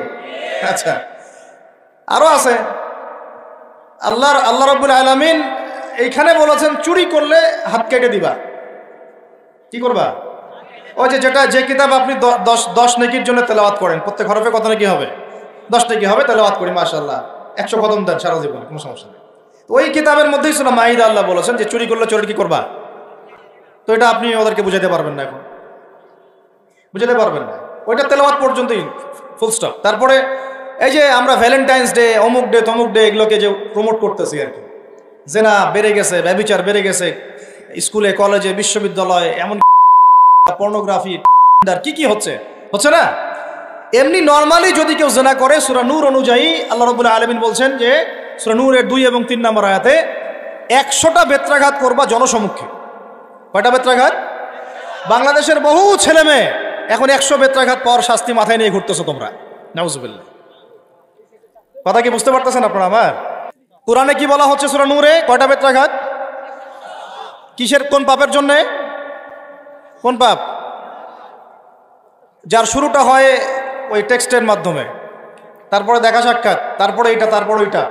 আচ্ছা, আরো আছে। আল্লাহ রাব্বুল আলামিন এইখানে বলেছেন চুরি করলে হাত কেটে দিবা। কি করবা? ওই যে কিতাব আপনি 10 নেকির জন্য তেলাওয়াত করেন, প্রত্যেক হরফে কত নেকি হবে? 10 নেকি হবে। তেলাওয়াত করি মাশাআল্লাহ, 100 কদম দেন সারা জীবন, কোনো সমস্যা নেই। তো ওই কিতাবের মধ্যেই সূরা মাইদা আল্লাহ বলেছেন যে চুরি করলে চোরের কি করবা। তো এটা আপনি ওদেরকে বুঝাতে পারবেন না, এখন বুঝাতে পারবেন না। ওইটা তেলাওয়াত পর্যন্তই, ফুল স্টপ। তারপরে এই যে আমরা ভ্যালেন্টাইন্স ডে, অমুক ডে তমুক ডে, এগুলোকে যে প্রমোট করতেছি আর কি, জেনা বেড়ে গেছে, ব্যভিচার বেড়ে গেছে, স্কুলে কলেজে বিশ্ববিদ্যালয়ে, এমন পর্নোগ্রাফি কি কি হচ্ছে না? এমনি নর্মালি যদি কেউ জেনা করে, সূরা নূর অনুযায়ী আল্লাহ রাব্বুল আলামিন বলছেন যে সূরা নূরের 2 এবং 3 নম্বর আয়াতে 100টা বেত্রাঘাত করবা জনসমক্ষে। কয়টা বেত্রাঘাত? বাংলাদেশের বহু ছেলে মেয়ে এখন 100 বেত্রাঘাত পাওয়ার শাস্তি মাথায় নিয়ে ঘুরতেছো তোমরা, নাউজুবিল্লাহ। কথা কি বুঝতে পারতেছেন আপনারা আমার? কোরআনে কি বলা হচ্ছে সূরা নূরে? কয়টা বেত্রাঘাত? কিসের, কোন পাপের জন্যে? কোন পাপ? যার শুরুটা হয় ওই টেক্সটের মাধ্যমে, তারপরে দেখা সাক্ষাৎ, তারপরে এইটা, তারপরে ওইটা।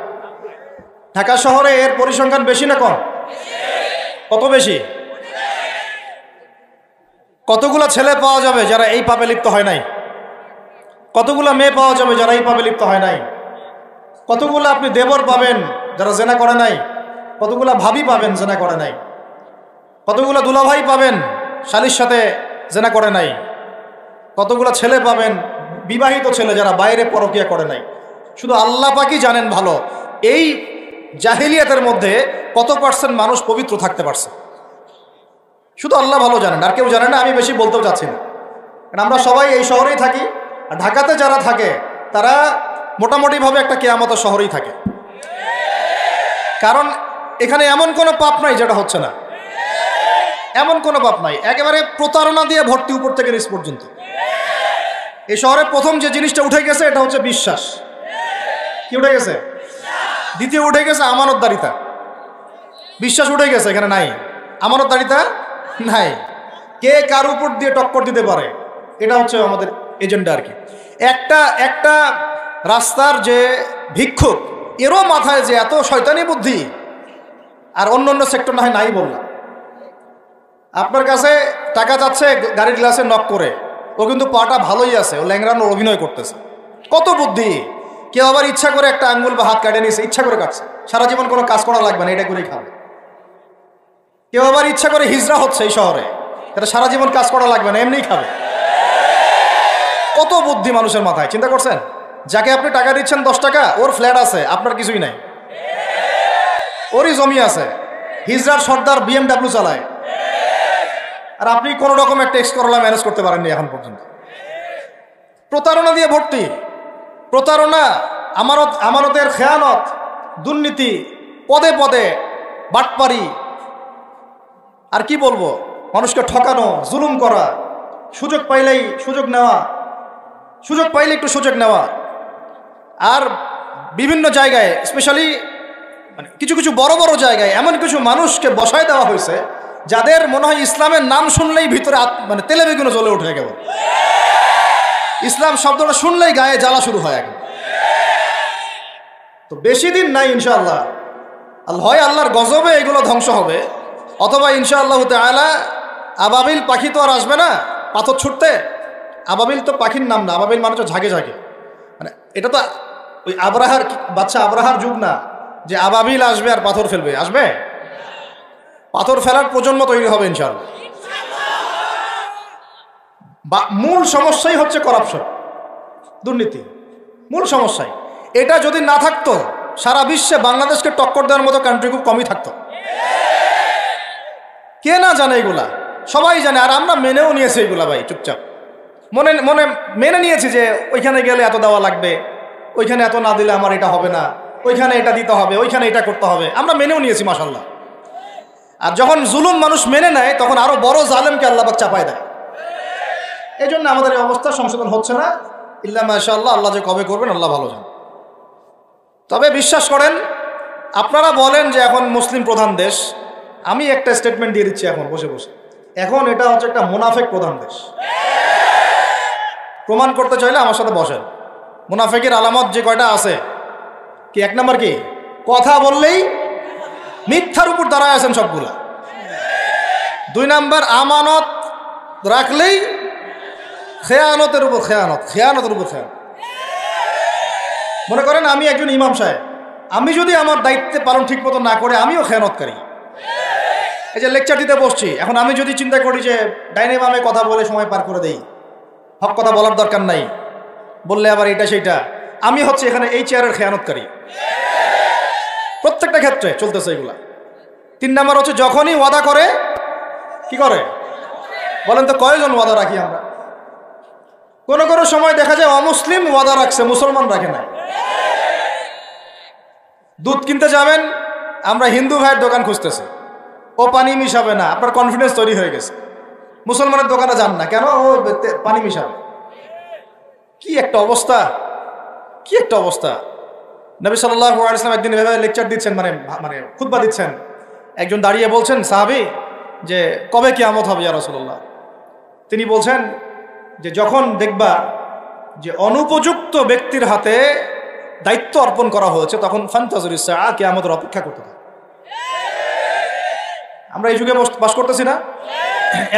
ঢাকা শহরে এর পরিসংখ্যান বেশি না কম? কত বেশি? কতগুলা ছেলে পাওয়া যাবে যারা এই পাপে লিপ্ত হয় নাই? কতগুলা মেয়ে পাওয়া যাবে যারা এই পাপে লিপ্ত হয় নাই? কতগুলা আপনি দেবর পাবেন যারা জেনা করে নাই? কতগুলা ভাবি পাবেন জেনা করে নাই? কতগুলা দুলাভাই পাবেন শালীর সাথে জেনা করে নাই? কতগুলা ছেলে পাবেন বিবাহিত ছেলে যারা বাইরে পরকিয়া করে নাই? শুধু আল্লাহ পাকই জানেন ভালো এই জাহিলিয়াতের মধ্যে কত % মানুষ পবিত্র থাকতে পারছে। শুধু আল্লাহ ভালো জানেন, আর কেউ জানে না। আমি বেশি বলতেও চাচ্ছি না, কারণ আমরা সবাই এই শহরেই থাকি। আর ঢাকাতে যারা থাকে তারা মোটামুটিভাবে একটা কেয়ামতের শহরেই থাকে, কারণ এখানে এমন কোনো পাপ নাই যেটা হচ্ছে না, এমন কোনো পাপ নাই। একেবারে প্রতারণা দিয়ে ভর্তি, উপর থেকে নিচ পর্যন্ত। এই শহরে প্রথম যে জিনিসটা উঠে গেছে এটা হচ্ছে বিশ্বাস। কি উঠে গেছে? দ্বিতীয় উঠে গেছে আমানতদারিতা। বিশ্বাস উঠে গেছে, এখানে নাই। আমানতদারিতা নাই। কে কার উপর দিয়ে টক্কর দিতে পারে, এটা হচ্ছে আমাদের এজেন্ডা আর কি। একটা রাস্তার যে ভিক্ষুক, এরও মাথায় যে এত শয়তানি বুদ্ধি, আর অন্য অন্য সেক্টর না হয় নাই বললাম। আপনার কাছে টাকা যাচ্ছে গাড়ির গ্লাসে নক করে, ও কিন্তু পাটা ভালোই আছে, ও ল্যাংড়ানোর অভিনয় করতেছে। কত বুদ্ধি! কেউ আবার ইচ্ছা করে একটা আঙ্গুল বা হাত কাটে নিয়েছে, ইচ্ছা করে কাটছে, সারা জীবন কোনো কাজ করা লাগবে না, এটা করেই খাবে। কেউ আবার ইচ্ছা করে হিজড়া হচ্ছে এই শহরে, এটা সারা জীবন কাজ করা লাগবে না, এমনিই খাবে। কত বুদ্ধি মানুষের মাথায়, চিন্তা করছেন? যাকে আপনি টাকা দিচ্ছেন 10 টাকা, ওর ফ্ল্যাট আছে, আপনার কিছুই নাই, ওরই জমি আছে। হিজড়ার সর্দার BMW চালায়, আর আপনি কোনো রকমের ট্যাক্স করলা ম্যানেজ করতে পারেননি এখন পর্যন্ত। প্রতারণা দিয়ে ভর্তি, প্রতারণা, আমানতের খেয়ানত, দুর্নীতি, পদে পদে বাটপারি, আর কি বলবো, মানুষকে ঠকানো, জুলুম করা, সুযোগ পাইলেই সুযোগ নেওয়া, সুযোগ পাইলে একটু সুযোগ নেওয়া। আর বিভিন্ন জায়গায়, স্পেশালি মানে কিছু কিছু বড় বড় জায়গায় এমন কিছু মানুষকে বসায় দেওয়া হয়েছে যাদের মনে হয় ইসলামের নাম শুনলেই ভিতরে মানে তেলে বেগুনে জ্বলে উঠে গেল। ইসলাম শব্দটা শুনলেই গায়ে জ্বালা শুরু হয় এখন। তো বেশি দিন নাই ইনশাআল্লাহ, হয় আল্লাহর গজবে এগুলো ধ্বংস হবে, অথবা ইনশাআল্লাহ তাআলা আবাবিল পাখি তো আর আসবে না পাথর ছুটতে। আবাবিল তো পাখির নাম না, আবাবিল মানে তো ঝাঁকে ঝাঁকে, মানে এটা তো ওই আবরাহার বাচ্চা আবরাহার যুগ না যে আবাবিল আসবে আর পাথর ফেলবে। আসবে, পাথর ফেলার প্রজন্ম তৈরি হবে ইনশাআল্লাহ। মূল সমস্যাই হচ্ছে করাপশন, দুর্নীতি, মূল সমস্যাই। এটা যদি না থাকতো সারা বিশ্বে বাংলাদেশকে টক্কর দেওয়ার মতো কান্ট্রি খুব কমই থাকতো। কে না জানে এগুলা? সবাই জানে, আর আমরা মেনেও নিয়েছি এগুলা ভাই, চুপচাপ মনে মনে মেনে নিয়েছি যে ওইখানে গেলে এত দেওয়া লাগবে, ওইখানে এত না দিলে আমার এটা হবে না, ওইখানে এটা দিতে হবে, ওইখানে এটা করতে হবে, আমরা মেনেও নিয়েছি মাশাআল্লাহ। আর যখন জুলুম মানুষ মেনে নেয় তখন আরো বড় জালেমকে আল্লাহ পাক চাপায় দেয়। এই জন্য আমাদের এই অবস্থা সংশোধন হচ্ছে না, ইল্লা মাশাআল্লাহ। আল্লাহ যে কবে করবেন আল্লাহ ভালো জানেন। তবে বিশ্বাস করেন, আপনারা বলেন যে এখন মুসলিম প্রধান দেশ, আমি একটা স্টেটমেন্ট দিয়ে দিচ্ছি এখন বসে বসে, এখন এটা হচ্ছে একটা মুনাফেক প্রধান দেশ। প্রমাণ করতে চাইলে আমার সাথে বসেন। মুনাফেকের আলামত যে কয়টা আছে, কি এক নম্বর কি, কথা বললেই মিথ্যার উপর দাঁড়ায় আছেন সবগুলা। 2 নাম্বার, আমানত রাখলেই খেয়ানতের উপর খেয়ানত, খেয়ানতের উপর খেয়ানত। মনে করেন আমি একজন ইমাম সাহেব, আমি যদি আমার দায়িত্ব পালন ঠিক মতো না করে আমিও খেয়ানতকারী। এই যে লেকচার দিতে বসছি, এখন আমি যদি চিন্তা করি যে ডাইনে বামে কথা বলে সময় পার করে দেই, হক কথা বলার দরকার নাই, বললে আবার এটা সেইটা, আমি হচ্ছে এখানে এই চেয়ারের খেয়ানতকারী। প্রত্যেকটা ক্ষেত্রে চলতেছে এগুলা। 3 নাম্বার হচ্ছে যখনই ওয়াদা করে কি করে বলেন তো, কয়জন ওয়াদা রাখি আমরা? কোনো কোনো সময় দেখা যায় অমুসলিম ওয়াদা রাখছে, মুসলমান রাখে না। দুধ কিনতে যাবেন, আমরা হিন্দু ভাইয়ের দোকান খুঁজতেছি, ও পানি মিশাবে না, আপনার কনফিডেন্স তৈরি হয়ে গেছে। মুসলমানের দোকানে যান না, কেন? ও পানি মিশাবে। কি একটা অবস্থা, কি একটা অবস্থা। নবী সাল্লাল্লাহু আলাইহি ওয়াসাল্লাম একদিন এভাবে লেকচার দিচ্ছেন, মানে খুতবা দিচ্ছেন। একজন দাঁড়িয়ে বলছেন, সাহাবী, যে কবে কিয়ামত হবে ইয়া রাসূলুল্লাহ? তিনি বলছেন যে যখন দেখবা যে অনুপযুক্ত ব্যক্তির হাতে দায়িত্ব অর্পণ করা হয়েছে, তখন ফান্তাজুরিস সাআ, কিয়ামতের অপেক্ষা করতে থাকো। আমরা এই যুগে বাস করতেছি না?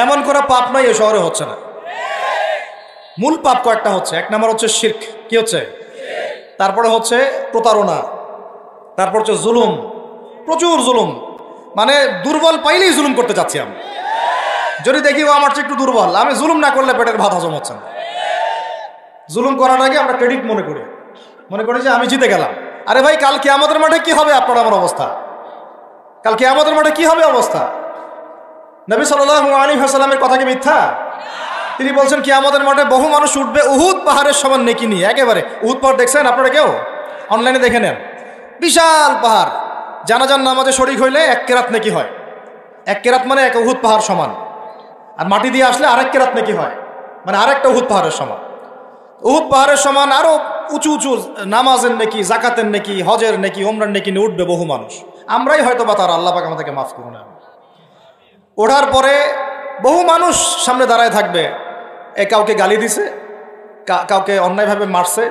এমন করে পাপ নয় এই শহরে হচ্ছে না। মূল পাপ কয়েকটা হচ্ছে। 1 নম্বর হচ্ছে শিরক, কি হচ্ছে? তারপরে হচ্ছে প্রতারণা, তারপর হচ্ছে জুলুম, প্রচুর জুলুম। মানে দুর্বল পাইলেই জুলুম করতে চাচ্ছি আমি। যদি দেখি ও আমার চেয়ে একটু দুর্বল, আমি জুলুম না করলে পেটের ভাত হজম হচ্ছে না। জুলুম করার আগে আমরা ক্রেডিট মনে করি যে আমি জিতে গেলাম। আরে ভাই, কাল কিয়ামতের মাঠে কি হবে আপনার আমার অবস্থা? কাল কিয়ামতের মাঠে কি হবে অবস্থা? নবী সাল্লাল্লাহু আলাইহি ওয়াসাল্লামের কথা কি মিথ্যা? তিনি বলছেন কিয়ামতের মাঠে বহু মানুষ উঠবে উহুদ পাহাড়ের সমান নেকি নিয়ে। একেবারে উহুদ পাহাড় দেখছেন আপনারা? কেউ অনলাইনে দেখে নেন, বিশাল পাহাড়। জানাজার নামাজে শরীক হইলে 1 কেরাত নেকি হয়। 1 কেরাত মানে 1 উহুদ পাহাড় সমান। আর মাটি দিয়ে আসলে আরেক কেরাত নেকি হয়, মানে আরেকটা উহুদ পাহাড়ের সমান। উহুদ পাহাড়ের সমান আরো উঁচু উঁচু নামাজের নেকি, জাকাতের নেকি, হজের নেকি, ওমরার নেকি নিয়ে উঠবে বহু মানুষ। আমরাই হয়তো বা তার, আল্লাহ পাক আমাদেরকে মাফ করুন। ওঠার পরে বহু মানুষ সামনে দাঁড়ায় থাকবে। কাউকে গালি দিছে, কাউকে অন্যায়ভাবে মারছে,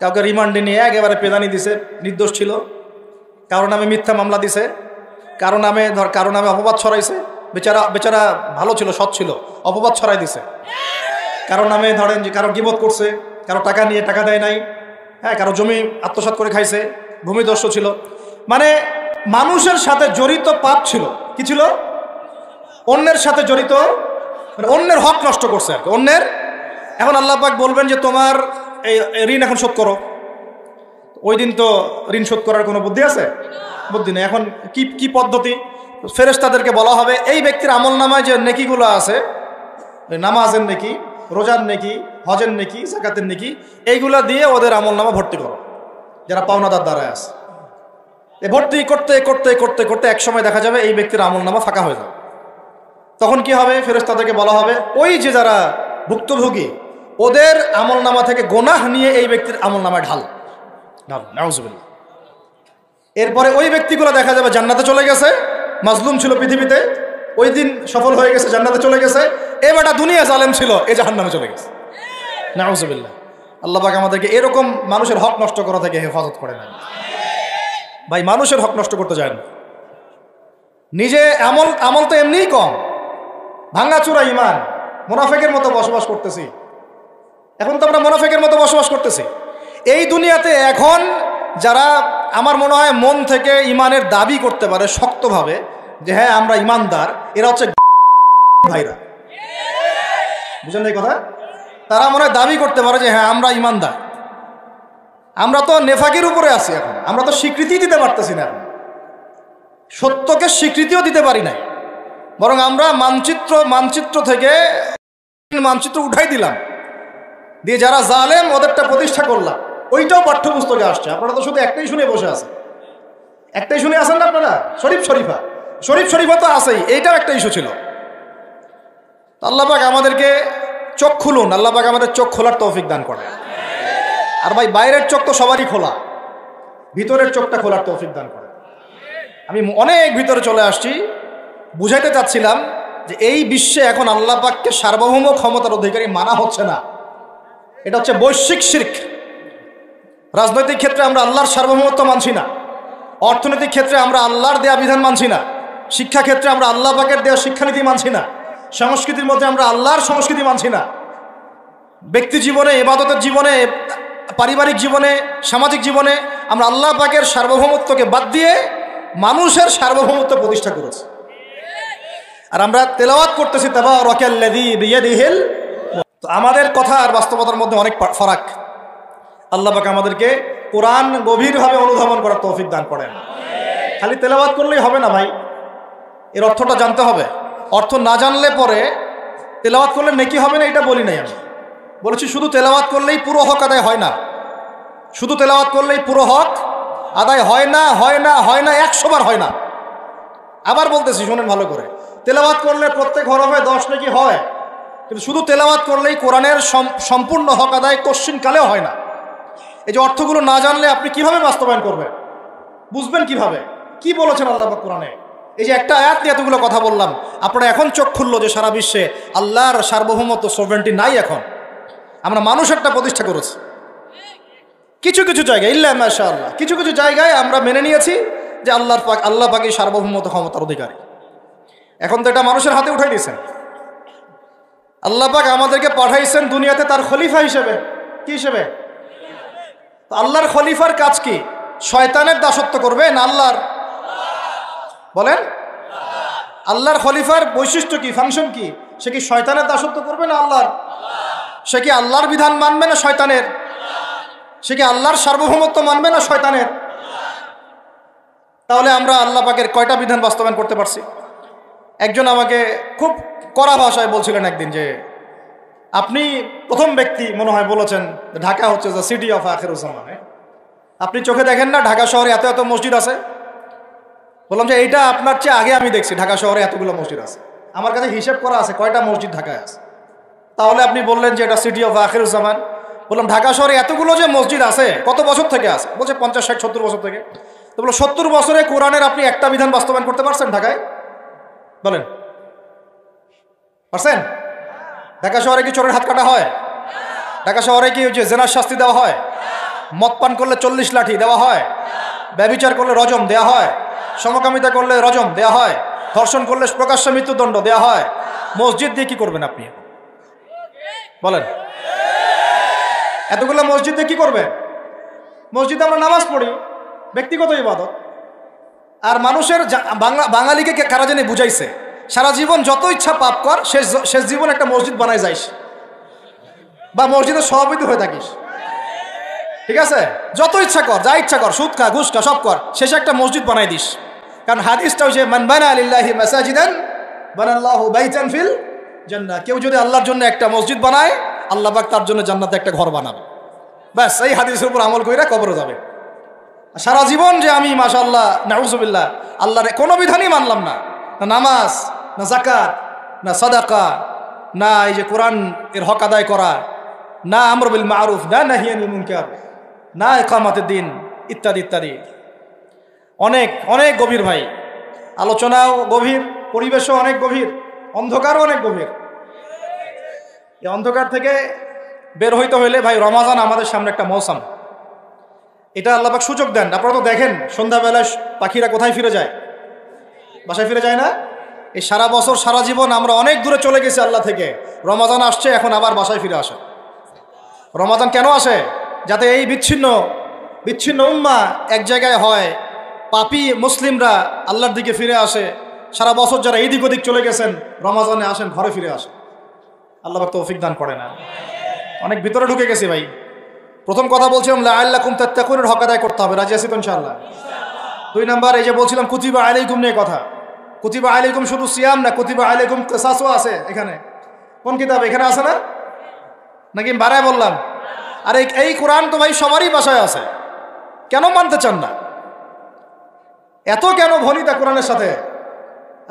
কাউকে রিমান্ডে নিয়ে একেবারে পেদানি দিছে, নির্দোষ ছিল, কারো নামে মিথ্যা মামলা দিছে, কারো নামে অপবাদ ছড়াইছে। বেচারা ভালো ছিল, সৎ ছিল, অপবাদ ছড়াই দিছে। কারো নামে ধরেন যে কারো গীবত করছে, কারো টাকা নিয়ে টাকা দেয় নাই, হ্যাঁ, কারো জমি আত্মসাৎ করে খাইছে, ভূমিদস্যু ছিল। মানে মানুষের সাথে জড়িত পাপ ছিল। কি ছিল? অন্যের সাথে জড়িত, মানে অন্যের হক নষ্ট করছে আর কি, অন্যের। এখন আল্লাহ পাক বলবেন যে তোমার এই ঋণ এখন শোধ করো। ওই দিন তো ঋণ শোধ করার কোনো বুদ্ধি আছে? বুদ্ধি নেই। এখন কি পদ্ধতি? ফেরেশতাদেরকে বলা হবে এই ব্যক্তির আমল নামায় যে নেকিগুলো আছে, নামাজের নেকি, রোজার নেকি, হজের নেকি, যাকাতের নেকি, এইগুলা দিয়ে ওদের আমল নামা ভর্তি করো, যারা পাওনাদার দ্বারায় আছে। ভর্তি করতে করতে করতে করতে এক সময় দেখা যাবে এই ব্যক্তির আমল নামা ফাঁকা হয়ে যাবে। তখন কি হবে? ফেরেশতাদেরকে বলা হবে ওই যে যারা ভুক্তভোগী, ওদের আমল নামা থেকে গোনাহ নিয়ে এই ব্যক্তির আমল নামায় ঢাল। নাউজুবিল্লাহ। এরপরে ওই ব্যক্তিগুলো দেখা যাবে জান্নাতে চলে গেছে, মাজলুম ছিল পৃথিবীতে, ওই দিন সফল হয়ে গেছে, জান্নাতে চলে গেছে। এবারটা দুনিয়া জালেম ছিল, এই জাহান্নামে চলে গেছে। নাউজুবিল্লাহ। আল্লাহ পাক আমাদেরকে এরকম মানুষের হক নষ্ট করা থেকে হেফাজত করে না। ভাই, মানুষের হক নষ্ট করতে যায় না। নিজে আমল তো এমনিই কম, ভাঙাচোরা ইমান, মুনাফিকের মতো বসবাস করতেছি। এখন তো আমরা মুনাফিকের মতো বসবাস করতেছি এই দুনিয়াতে। এখন যারা আমার মনে হয় মন থেকে ইমানের দাবি করতে পারে শক্তভাবে যে হ্যাঁ আমরা ইমানদার, এরা হচ্ছে ভাইরা। বুঝলেন এই কথা? তারা মনে হয় দাবি করতে পারে যে হ্যাঁ আমরা ইমানদার। আমরা তো নেফাকের উপরে আছি। এখন আমরা তো স্বীকৃতি দিতে পারতেছি না, এখন সত্যকে স্বীকৃতিও দিতে পারি না, বরং আমরা মানচিত্র থেকে মানচিত্র উঠাই দিলাম, দিয়ে যারা জালেম ওদেরটা প্রতিষ্ঠা করলাম। ওইটাও পাঠ্যপুস্তকে আসছে। আপনারা তো শুধু একটাই শুনে বসে আছেন, একটাই শুনে আছেন না আপনারা? শরীফ শরীফা তো আছেই, এইটাও একটা ইস্যু ছিল। আল্লাহ পাক আমাদেরকে চোখ খুলুন, আল্লাহ পাক আমাদের চোখ খোলার তৌফিক দান করেন। আর ভাই বাইরের চোখ তো সবারই খোলা, ভিতরের চোখটা খোলার তৌফিক দান করেন। আমি অনেক ভিতরে চলে আসছি, বুঝাইতে চাচ্ছিলাম যে এই বিশ্বে এখন আল্লাহ পাককে সার্বভৌম ক্ষমতার অধিকারী মানা হচ্ছে না, এটা হচ্ছে বৈশ্বিক শিরক। রাজনৈতিক ক্ষেত্রে আমরা আল্লাহর সার্বভৌমত্ব মানছি না, অর্থনৈতিক ক্ষেত্রে আমরা আল্লাহর দেয়া বিধান মানছি না, শিক্ষা ক্ষেত্রে আমরা আল্লাহ পাকের দেয়া শিক্ষানীতি মানছি না, সংস্কৃতির মধ্যে আমরা আল্লাহর সংস্কৃতি মানছি না, ব্যক্তি জীবনে, ইবাদতের জীবনে, পারিবারিক জীবনে, সামাজিক জীবনে আমরা আল্লাহ পাকের সার্বভৌমত্বকে বাদ দিয়ে মানুষের সার্বভৌমত্ব প্রতিষ্ঠা করেছি। আর আমরা তেলাওয়াত করতেছি তাবারাকাল্লাযী বিয়াদিহিল। তো আমাদের কথা আর বাস্তবতার মধ্যে অনেক ফারাক। আল্লাহ পাক আমাদেরকে কোরআন গভীরভাবে অনুধাবন করার তৌফিক দান করেন। খালি তেলাওয়াত করলেই হবে না ভাই, এর অর্থটা জানতে হবে। অর্থ না জানলে পরে তেলাওয়াত করলে নেকি হবে না, এটা বলি নাই আমি। বলেছি শুধু তেলাওয়াত করলেই পুরো হক আদায় হয় না, শুধু তেলাওয়াত করলেই পুরো হক আদায় হয় না, 100 বার হয় না। আবার বলতেছি শুনেন ভালো করে, তেলাওয়াত করলে প্রত্যেক হরফে 10 নেকি হয়, কিন্তু শুধু তেলাওয়াত করলেই কোরআনের সম্পূর্ণ হক আদায় কোশ্চিনকালেও হয় না। এই যে অর্থগুলো না জানলে আপনি কিভাবে বাস্তবায়ন করবেন, বুঝবেন কিভাবে, কি বলেছেন আল্লাহ পাক কোরআনে? এই যে একটা আয়াত নিয়ে এতগুলো কথা বললাম, আপনারা এখন চোখ খুললো যে সারা বিশ্বে আল্লাহর সার্বভৌমত্ব সভরেন্টি নাই। এখন আমরা মানুষেরটা প্রতিষ্ঠা করেছি কিছু কিছু জায়গায়, ইল্লা মাশাআল্লাহ, কিছু কিছু জায়গায় আমরা মেনে নিয়েছি যে আল্লাহ পাকই সার্বভৌমত্ব ক্ষমতার অধিকারী। এখন তো এটা মানুষের হাতে উঠাই দিয়েছেন। আল্লাহ পাক আমাদেরকে পাঠাইছেন দুনিয়াতে তার খলিফা হিসেবে। কি হিসেবে? আল্লাহর খলিফার কাজ কি? শয়তানের দাসত্ব করবে না আল্লাহর? বলেন, আল্লাহর খলিফার বৈশিষ্ট্য কি, ফাংশন কি? সে কি শয়তানের দাসত্ব করবে না আল্লাহর? সে কি আল্লাহর বিধান মানবে না শয়তানের? সে কি আল্লাহর সার্বভৌমত্ব মানবে না শয়তানের? তাহলে আমরা আল্লাহ পাকের কয়টা বিধান বাস্তবায়ন করতে পারছি? একজন আমাকে খুব কড়া ভাষায় বলছিলেন একদিন যে আপনি প্রথম ব্যক্তি মনে হয় বলেছেন ঢাকা হচ্ছে দ্য সিটি অফ আখিরুজ্জামান। আপনি চোখে দেখেন না ঢাকা শহরে এত এত মসজিদ আছে? বললাম যে এইটা আপনার চেয়ে আগে আমি দেখছি ঢাকা শহরে এতগুলো মসজিদ আছে। আমার কাছে হিসেব করা আছে কয়টা মসজিদ ঢাকায় আছে। তাহলে আপনি বললেন যে এটা সিটি অফ আখিরুজ্জামান। বললাম ঢাকা শহরে এতগুলো যে মসজিদ আছে কত বছর থেকে আছে? বলছে 50, 60, 70 বছর থেকে। তো বলো 70 বছরে কোরআনের আপনি একটা বিধান বাস্তবায়ন করতে পারছেন ঢাকায়? বলেন, পারছেন? ঢাকা শহরে কি চোরের হাত কাটা হয়? ঢাকা শহরে কি যে জেনার শাস্তি দেওয়া হয়? মদ পান করলে 40 লাঠি দেওয়া হয়? ব্যভিচার করলে রজম দেওয়া হয়? সমকামিতা করলে রজম দেওয়া হয়? ধর্ষণ করলে প্রকাশ্য মৃত্যুদণ্ড দেওয়া হয়? মসজিদ দিয়ে কি করবেন আপনি? বলেন, এতগুলো মসজিদ দিয়ে কি করবেন? মসজিদে আমরা নামাজ পড়ি, ব্যক্তিগত ইবাদত। আর মানুষের বাঙালিকে কারা জানি বুঝাইছে সারা জীবন যত ইচ্ছা পাপ কর, শেষ জীবন একটা মসজিদ বানায় যাইস বা মসজিদের সভাপতি হয়ে থাকিস, ঠিক আছে? যত ইচ্ছা কর, যা ইচ্ছা কর, সুদ খা, ঘুষ খা, সব কর, শেষে একটা মসজিদ বানাই দিস। কারণ হাদিসটা হচ্ছে মান বানা লিল্লাহি মাসাজিদান বানাল্লাহু বাইতান ফিল জান্নাহ। কেউ যদি আল্লাহর জন্য একটা মসজিদ বানায়, আল্লাহ পাক তার জন্য জান্নাতে একটা ঘর বানাবে। ব্যাস, এই হাদিসের উপর আমল কইরা কবরে যাবে। সারা জীবন যে আমি মাশাআল্লাহ নাউজুবিল্লাহ আল্লাহর কোনো বিধানই মানলাম না, না নামাজ, না যাকাত, না সাদাকা, না এই যে কোরআন এর হক আদায় করা, না আমর বিল মারুফ, না নাহি আনিল মুনকার, না ইকামাতের দিন, ইত্যাদি ইত্যাদি। অনেক অনেক গভীর ভাই, আলোচনাও গভীর, পরিবেশও অনেক গভীর, অন্ধকারও অনেক গভীর। এই অন্ধকার থেকে বের হইতে হইলে ভাই রমাজান আমাদের সামনে একটা মৌসুম। এটা আল্লাহ পাক সুযোগ দেন। আপনারা তো দেখেন সন্ধ্যাবেলায় পাখিরা কোথায় ফিরে যায়? বাসায় ফিরে যায় না? এই সারা বছর সারা জীবন আমরা অনেক দূরে চলে গেছি আল্লাহ থেকে, রমাজান আসছে এখন আবার বাসায় ফিরে আসে। রমাজান কেন আসে? যাতে এই বিচ্ছিন্ন উম্মাহ এক জায়গায় হয়, পাপী মুসলিমরা আল্লাহর দিকে ফিরে আসে। সারা বছর যারা এদিক ওদিক চলে গেছেন রমাজানে আসেন, ঘরে ফিরে আসেন। আল্লাহ পাক তৌফিক দান করে না। অনেক ভিতরে ঢুকে গেছি ভাই। প্রথম কথা বলছিলাম লাআল্লাকুম তাত্তাকুনের হক আদায় করতে হবে, রাজি আছি তো ইনশাআল্লাহ? 2 নাম্বার এই যে বলছিলাম কুতিবা আলাইকুম নিয়ে কথা। কুতিবা আলাইকুম শুধু সিয়াম না, কুতিবা আলাইকুম কিসাসও আছে এখানে। কোন কিতাব? এখানে আছে না? নাকি বাড়ায় বললাম? আর এই কোরআন তো ভাই সবারই বাসায় আছে, কেন মানতে চান না? এত কেন ভনিতা কোরআনের সাথে?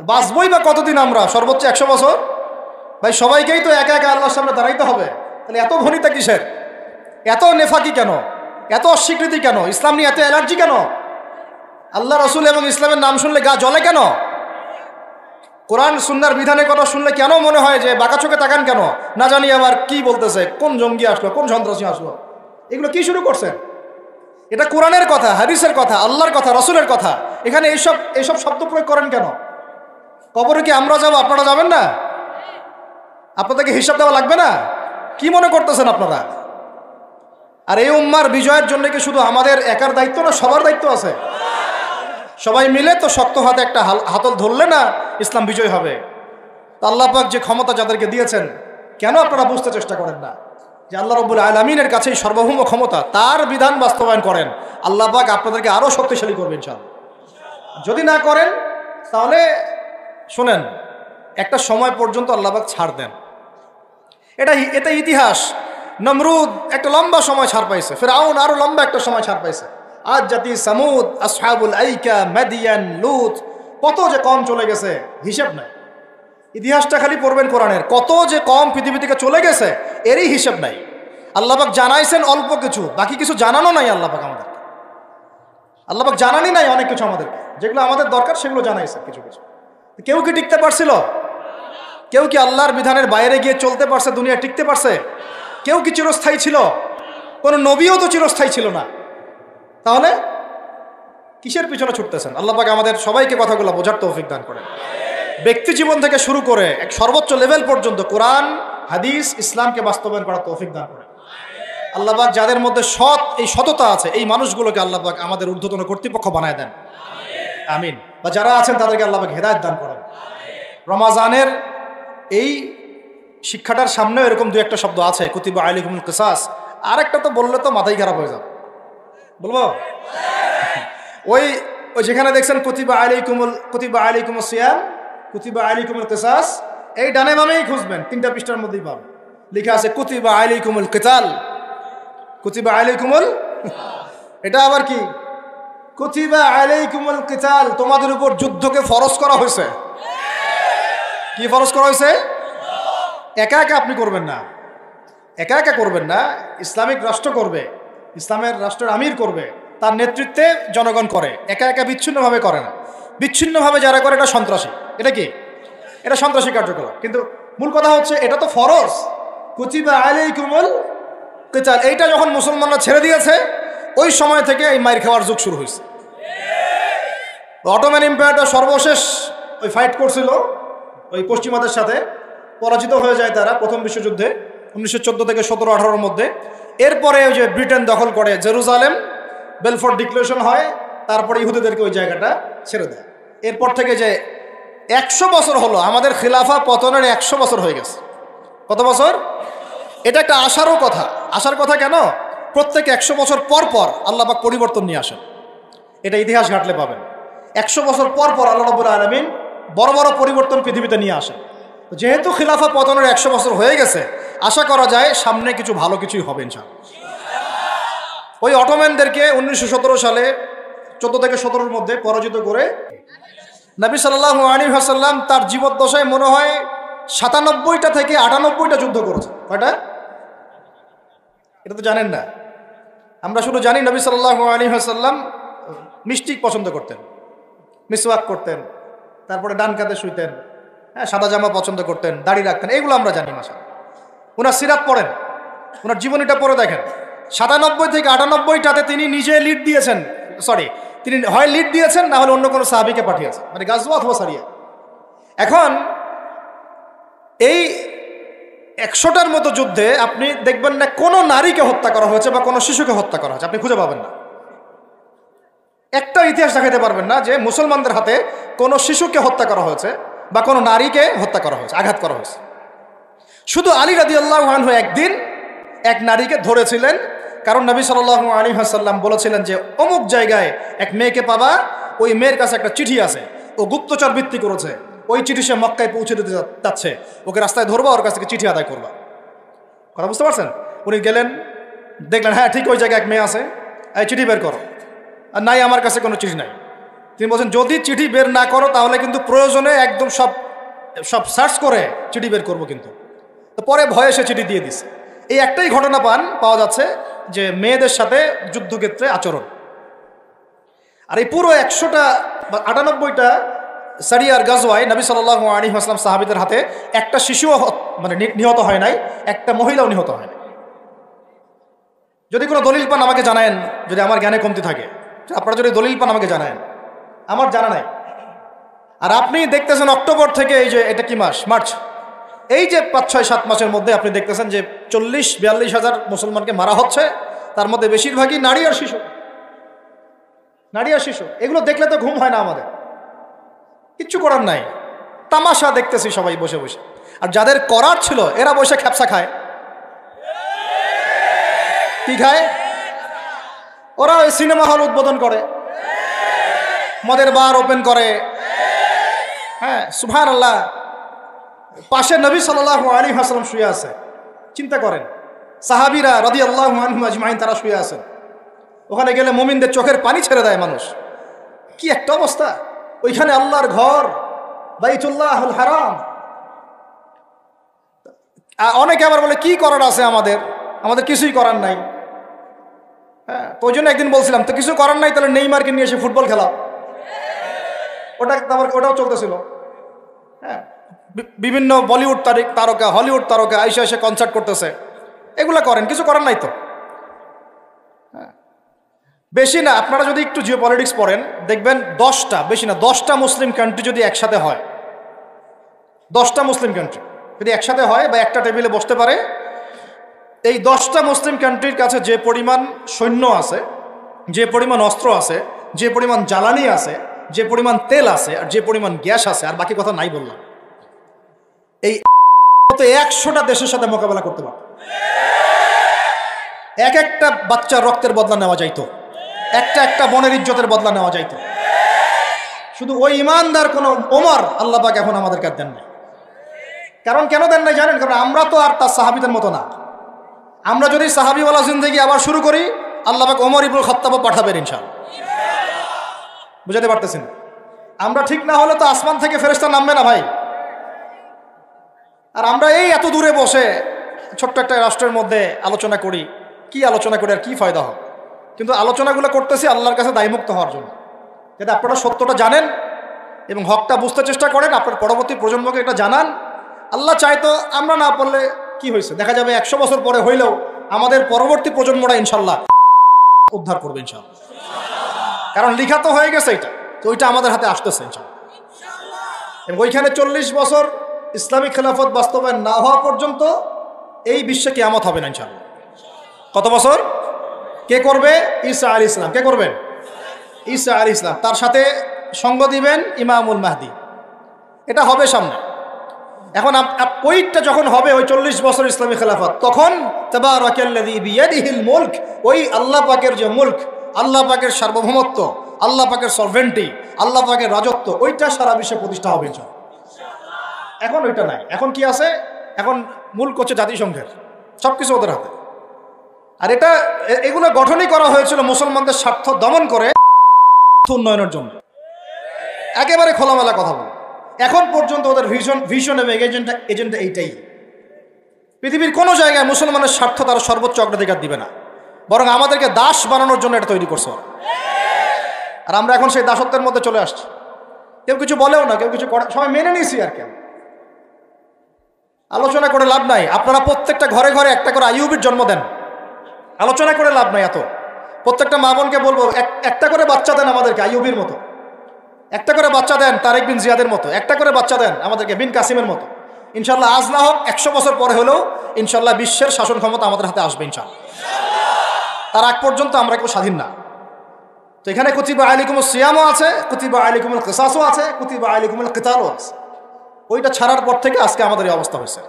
বাঁচবই বা কতদিন আমরা? সর্বোচ্চ 100 বছর। ভাই সবাইকেই তো একা একা আল্লাহর সামনে দাঁড়াইতে হবে, তাহলে এত ভনিতা কিসের? এত নেফাকি কেন? এত অস্বীকৃতি কেন? ইসলাম নিয়ে এত অ্যালার্জি কেন? আল্লাহ রসুল এবং ইসলামের নাম শুনলে গা জ্বলে কেন? কোরআন সুন্নাহর বিধানের কথা শুনলে কেন মনে হয় যে বাঁকা চোখে তাকান কেন? না জানি আবার কি বলতেছে, কোন জঙ্গি আসলো, কোন সন্ত্রাসী আসলো, এগুলো কি শুরু করছেন? এটা কোরআনের কথা, হাদিসের কথা, আল্লাহর কথা, রসুলের কথা। এখানে এইসব শব্দ প্রয়োগ করেন কেন? কবরে কি আমরা যাবো, আপনারা যাবেন না? আপনাদেরকে হিসাব দেওয়া লাগবে না? কি মনে করতেছেন আপনারা? আর এই উম্মার বিজয়ের জন্য কি শুধু আমাদের একার দায়িত্ব না, সবার দায়িত্ব আছে? সবাই মিলে তো শক্ত হাতে একটা হাতল ধরলে না ইসলাম বিজয় হবে। তো আল্লাহ পাক যে ক্ষমতা যাদেরকে দিয়েছেন, কেন আপনারা বুঝতে চেষ্টা করেন না যে আল্লাহ রাব্বুল আলামিনের কাছেই সর্বভৌম ক্ষমতা, তার বিধান বাস্তবায়ন করেন, আল্লাহ পাক আপনাদেরকে আরো শক্তিশালী করবেন ইনশাআল্লাহ। যদি না করেন তাহলে শোনেন, একটা সময় পর্যন্ত আল্লাহ পাক ছাড় দেন। এটা ইতিহাস। নমরুদ একটা লম্বা সময় ছাড় পাইছে, ফিরআউন আরো লম্বা একটা সময় ছাড় পাইছে, আজ জাতি সামুদ, আসহাবুল আইকা, মাদিয়ান, লুত, কত যে কম চলে গেছে হিসাব নাই। ইতিহাসটা খালি পড়বেন কোরআনের, কত যে কম পৃথিবী থেকে চলে গেছে এরই হিসাব নাই। আল্লাহ পাক জানাইছেন অল্প কিছু, বাকি কিছু জানানো নাই আল্লাহ পাক আমাদেরকে। আল্লাহ পাক জানানি নাই অনেক কিছু আমাদেরকে, যেগুলো আমাদের দরকার সেগুলো জানাইছে কিছু কিছু। কেউ কি টিকতে পারছিল? কেউ কি আল্লাহর বিধানের বাইরে গিয়ে চলতে পারছে? দুনিয়া টিকতে পারছে? কেউ কি চিরস্থায়ী ছিল? কোনো নবীও তো চিরস্থায়ী ছিল না। তাহলে কিসের পিছনে ছুটতেছেন? আল্লাহ পাক আমাদের সবাইকে কথাগুলো বোঝার তৌফিক দান করেন। ব্যক্তি জীবন থেকে শুরু করে এক সর্বোচ্চ লেভেল পর্যন্ত কোরআন, হাদিস, ইসলামকে বাস্তবায়ন করার তৌফিক দান করেন। আল্লাহ পাক যাদের মধ্যে এই সততা আছে, এই মানুষগুলোকে আল্লাহ পাক আমাদের ঊর্ধ্বতন কর্তৃপক্ষ বানায় দেন, আমিন। বা যারা আছেন তাদেরকে আল্লাহ পাক হেদায়েত দান করেন। রমাজানের এই শিক্ষাটার সামনেও এরকম দু একটা শব্দ আছে, কুতিবা আলাইকুমুল কিসাস। আর একটা তো বললে তো মাথাই খারাপ হয়ে যাবে, বলবো? ওই যেখানে দেখছেন কুতিবা আলাইকুমুস সিয়াম, কুতিবা আলাইকুমুল কিসাস, এই ডানে বামেই খুঁজবেন, 3টা পৃষ্ঠার মধ্যেই পাবেন লেখা আছে কুতিবা আলাইকুমুল কিতাল, কুতিবা আলাইকুমুল। এটা আবার কি? কুতিবা আলাইকুমুল কিতাল, তোমাদের উপর যুদ্ধকে ফরজ করা হয়েছে। কি ফরজ করা হয়েছে? একা একা আপনি করবেন না, একা একা করবেন না। ইসলামিক রাষ্ট্র করবে, ইসলামের রাষ্ট্রের আমির করবে, তার নেতৃত্বে জনগণ করে, একা একা বিচ্ছিন্নভাবে করে না। বিচ্ছিন্নভাবে যারা করে এটা সন্ত্রাসী। এটা কি? এটা সন্ত্রাসী কার্যকলাপ। কিন্তু মূল কথা হচ্ছে এটা তো ফরজ, কুতিবা আলাইকুমুল কিতাল। এইটা যখন মুসলমানরা ছেড়ে দিয়েছে, ওই সময় থেকে এই মাইর খাওয়ার যুগ শুরু হয়েছে। অটোম্যান এম্পায়ারটা সর্বশেষ ওই ফাইট করছিল ওই পশ্চিমাদের সাথে, পরাজিত হয়ে যায় তারা প্রথম বিশ্বযুদ্ধে 1914 থেকে 17-18-র মধ্যে। এরপরে ওই যে ব্রিটেন দখল করে জেরুজালেম, বেলফোর্ট ডিক্লারেশন হয়, তারপরে ইহুদিদেরকে ওই জায়গাটা ছেড়ে দেয়। এরপর থেকে যে 100 বছর হলো, আমাদের খিলাফা পতনের 100 বছর হয়ে গেছে। কত বছর? এটা একটা আশারও কথা। আশার কথা কেন? প্রত্যেক 100 বছর পর পর আল্লাহ পাক পরিবর্তন নিয়ে আসেন। এটা ইতিহাস ঘাটলে পাবেন। 100 বছর পর পর আল্লাহ রাব্বুল আলামিন বড় বড় পরিবর্তন পৃথিবীতে নিয়ে আসেন। যেহেতু খিলাফা পতনের 100 বছর হয়ে গেছে, আশা করা যায় সামনে কিছু ভালো কিছুই হবে ইনশাআল্লাহ। ওই অটোম্যানদেরকে 1917 সালে 14 থেকে 17-র মধ্যে পরাজিত করে নবী সাল্লাল্লাহু আলাইহি ওয়াসাল্লাম তার জীবদ্দশায় মনে হয় 97টা থেকে 98টা যুদ্ধ করেছে। কয়টা? এটা তো জানেন না। আমরা শুধু জানি নবী সাল্লাল্লাহু আলাইহি ওয়াসাল্লাম মিষ্টি পছন্দ করতেন, মিসওয়াক করতেন, তারপরে ডান কাঁধে শুইতেন, হ্যাঁ, সাদা জামা পছন্দ করতেন, দাড়ি রাখতেন, এগুলো আমরা জানি। মাশাআল্লাহ, ওনার সিরাত পড়েন, ওনার জীবনীটা পড়ে দেখেন। 97 থেকে 98টাতে তিনি নিজে লিড দিয়েছেন, তিনি হয় লিড দিয়েছেন, না হলে অন্য কোনো সাহাবীকে পাঠিয়েছেন, মানে গাজওয়া অথবা সারিয়া। এখন এই 100টার মতো যুদ্ধে আপনি দেখবেন না কোনো নারীকে হত্যা করা হয়েছে বা কোনো শিশুকে হত্যা করা হয়েছে, আপনি খুঁজে পাবেন না। একটা ইতিহাস দেখাতে পারবেন না যে মুসলমানদের হাতে কোনো শিশুকে হত্যা করা হয়েছে বা কোনো নারীকে হত্যা করা হয়েছে, আঘাত করা হয়েছে। শুধু আলী রাদিয়াল্লাহু আনহু একদিন এক নারীকে ধরেছিলেন, কারণ নবী সাল্লাল্লাহু আলাইহি ওয়াসাল্লাম বলেছিলেন যে অমুক জায়গায় এক মেয়েকে পাবা, ওই মেয়ের কাছে একটা চিঠি আছে, ও গুপ্তচর বৃত্তি করেছে, ওই চিঠি সে মক্কায় পৌঁছে দিতে যাচ্ছে, ওকে রাস্তায় ধরবা, ওর কাছ থেকে চিঠি আদায় করবা। কথা বুঝতে পারছেন? উনি গেলেন, দেখলেন হ্যাঁ ঠিক ওই জায়গায় এক মেয়ে আছে, এই চিঠি বের করো, আর নাই আমার কাছে কোনো চিঠি নাই। তিনি বলছেন যদি চিঠি বের না করো তাহলে কিন্তু প্রয়োজনে একদম সব সব সার্চ করে চিঠি বের করবো কিন্তু। তো পরে ভয়ে সে চিঠি দিয়ে দিছে। এই একটাই ঘটনা পাওয়া যাচ্ছে যে মেয়েদের সাথে যুদ্ধক্ষেত্রে আচরণ। আর এই পুরো 100টা বা 98টা সারিয়ার গাজওয়ায় নবী সাল্লাল্লাহু আলাইহি ওয়াসাল্লাম সাহাবীদের হাতে একটা শিশুও মানে নিহত হয় নাই, একটা মহিলাও নিহত হয় নাই। যদি কোনো দলিল পান আমাকে জানায়েন, যদি আমার জ্ঞানে কমতি থাকে, আপনারা যদি দলিল পান আমাকে জানায়েন, আমার জানা নাই। আর আপনি দেখতেছেন অক্টোবর থেকে এই যে এটা কি মাস, মার্চ, এই যে 5, 6, 7 মাসের মধ্যে আপনি দেখতেছেন যে 40-42 হাজার মুসলমানকে মারা হচ্ছে, তার মধ্যে বেশিরভাগই নারী আর শিশু। নারী আর শিশু, এগুলো দেখলে তো ঘুম হয় না আমাদের, কিচ্ছু করার নাই, তামাশা দেখতেছি সবাই বসে বসে। আর যাদের করার ছিল এরা বসে খ্যাপসা খায়। কি খায়? ওরা ওই সিনেমা হল উদ্বোধন করে, মদের বার ওপেন করে। হ্যাঁ সুবহানাল্লাহ, পাশে নবী সাল্লাল্লাহু আলাইহি ওয়াসাল্লাম শুয়ে আছে। চিন্তা করেন, সাহাবীরা রাদিয়াল্লাহু আনহুম আজমাইন তারা শুয়ে আছেন। ওখানে গেলে মুমিনদের চোখের পানি ছেড়ে দেয় মানুষ। কি একটা অবস্থা! ওইখানে আল্লাহর ঘর বাইতুল্লাহুল হারাম। অনেকে আবার বলে কি করার আছে আমাদের কিছুই করার নাই। হ্যাঁ, তো ওই জন্য একদিন বলছিলাম তো কিছু করার নাই, তাহলে নেইমারকে নিয়ে এসে ফুটবল খেলা। ওটাও চলতেছিল। হ্যাঁ, বিভিন্ন বলিউড তারকা, হলিউড তারকা এসে কনসার্ট করতেছে, এগুলা করেন, কিছু করার নাই তো। হ্যাঁ, বেশি না, আপনারা যদি একটু জিও পলিটিক্স পড়েন দেখবেন 10টা, বেশি না 10টা মুসলিম কান্ট্রি যদি একসাথে হয়, 10টা মুসলিম কান্ট্রি যদি একসাথে হয় বা একটা টেবিলে বসতে পারে, এই 10টা মুসলিম কান্ট্রির কাছে যে পরিমাণ সৈন্য আছে, যে পরিমাণ অস্ত্র আছে, যে পরিমাণ জ্বালানি আছে, যে পরিমাণ তেল আছে, আর যে পরিমাণ গ্যাস আছে, আর বাকি কথা নাই বললাম, এই 100টা দেশের সাথে মোকাবেলা করতে পারে। এক একটা বাচ্চার রক্তের বদলা নেওয়া যাইতো, একটা বনের ইজ্জতের বদলা নেওয়া যাইতো। শুধু ওই ইমানদার কোন ওমর আল্লাহ পাক এখন আমাদেরকে দেন নাই। কারণ কেন দেন নাই জানেন? কারণ আমরা তো আর তার সাহাবীদের মতো না। আমরা যদি সাহাবীওয়ালা জিন্দেগি আবার শুরু করি, আল্লাহ পাক ওমর ইবনুল খাত্তাব পাঠাবেন ইনশাআল্লাহ। বুঝাতে পারতেছেন? আমরা ঠিক না হলে তো আসমান থেকে ফেরেশতা নামবে না ভাই। আর আমরা এই এত দূরে বসে ছোট্ট একটা রাষ্ট্রের মধ্যে আলোচনা করি, কি আলোচনা করি আর কি ফায়দা হয়? কিন্তু আলোচনাগুলো করতেছি আল্লাহর কাছে দায়মুক্ত হওয়ার জন্য, যাতে আপনারা সত্যটা জানেন এবং হকটা বুঝতে চেষ্টা করেন, আপনার পরবর্তী প্রজন্মকে এটা জানান। আল্লাহ চাইতো আমরা না পড়লে কি হয়েছে, দেখা যাবে 100 বছর পরে হইলেও আমাদের পরবর্তী প্রজন্মরা ইনশাল্লাহ উদ্ধার করবে ইনশাল্লাহ। কারণ লিখা তো হয়ে গেছে এটা, তো ওইটা আমাদের হাতে আসতেছে ইনশাল্লাহ। এবং ওইখানে 40 বছর ইসলামিক খেলাফত বাস্তবায়ন না হওয়া পর্যন্ত এই বিশ্বে কিয়ামত হবে না ইনশাল্লাহ। কত বছর? কে করবে? ঈসা আলাইহিস সালাম। কে করবেন? ঈসা আলাইহিস সালাম। তার সাথে সঙ্গ দিবেন ইমামুল মাহদি। এটা হবে সামনে। এখন ওইটা যখন হবে, ওই 40 বছর ইসলামী খেলাফত, তখন তাবারাকাল্লাযী বিয়াদিহিল মুলক, ওই আল্লাহ পাকের যে মুলক, আল্লাহ পাকের সার্বভৌমত্ব, আল্লাহ পাকের সরভেন্টি, আল্লাহ পাকের রাজত্ব, ওইটা সারা বিশ্বে প্রতিষ্ঠা হবে ইনশাআল্লাহ। এখন ওইটা নাই। এখন কি আছে? এখন মুলক হচ্ছে জাতিসংঘের, সবকিছু ওদের হাতে। আর এগুলো গঠনই করা হয়েছিল মুসলমানদের স্বার্থ দমন করে উন্নয়নের জন্য। একেবারে খোলামেলা কথা বল। এখন পর্যন্ত ওদের ভিশন এবং এজেন্ডা এইটাই। পৃথিবীর কোনো জায়গায় মুসলমানের স্বার্থ তারা সর্বোচ্চ অগ্রাধিকার দিবে না, বরং আমাদেরকে দাস বানানোর জন্য এটা তৈরি করছে। আর আমরা এখন সেই দাসত্বের মধ্যে চলে আসছি। কেউ কিছু বলেও না, কেউ কিছু করে, সবাই মেনে নিয়েছি। আর কেন আলোচনা করে লাভ নাই? আপনারা প্রত্যেকটা ঘরে ঘরে একটা করে আইয়ুবের জন্ম দেন, আলোচনা করে লাভ নাই। এত প্রত্যেকটা মা বোনকে বলবো একটা করে বাচ্চা দেন আমাদেরকে আইয়ুবের মতো, একটা করে বাচ্চা দেন তারেক বিন জিয়াদের মতো, একটা করে বাচ্চা দেন আমাদেরকে বিন কাসিমের মতো। ইনশাল্লাহ আজ না হোক 100 বছর পরে হলেও ইনশাল্লাহ বিশ্বের শাসন ক্ষমতা আমাদের হাতে আসবে ইনশাল্লাহ। তার আগ পর্যন্ত আমরা কেউ স্বাধীন না। তো এখানে কুতিবা আলাইকুমুস সিয়ামও আছে, কুতিবা আলাইকুমুল কিসাসও আছে, কুতিবা আলাইকুমুল কিতালও আছে। ওইটা ছাড়ার পর থেকে আজকে আমাদের এই অবস্থা হয়েছে।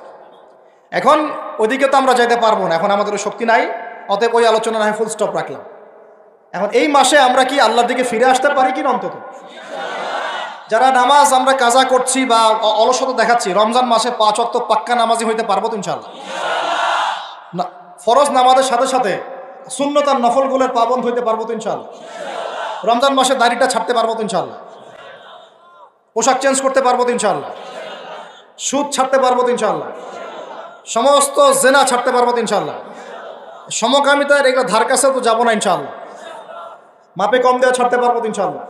এখন ওইদিকে তো আমরা যাইতে পারবো না, এখন আমাদের শক্তি নাই। অতএব ওই আলোচনা না ফুল স্টপ রাখলাম। এখন এই মাসে আমরা কি আল্লাহর দিকে ফিরে আসতে পারি কি না? অন্তত যারা নামাজ আমরা কাজা করছি বা অলসতা দেখাচ্ছি, রমজান মাসে 5 ওয়াক্ত পাক্কা নামাজি হইতে পারবো তো ইনশাআল্লাহ? না, ফরজ নামাজের সাথে সাথে সুন্নত আর নফলগুলোর পাবন্দ হইতে পারবো তো ইনশাআল্লাহ? রমজান মাসে দাড়িটা ছাড়তে পারবো তো ইনশাআল্লাহ? পোশাক চেঞ্জ করতে পারবো তো ইনশাআল্লাহ? সুদ ছাড়তে পারবো তো ইনশাআল্লাহ? সমস্ত জেনা ছাড়তে পারবো তো ইনশাআল্লাহ? সমকামিতার এগুলো ধার কাছেও তো যাবো না ইনশাআল্লাহ? মাপে কম দেওয়া ছাড়তে পারবো তো ইনশাআল্লাহ?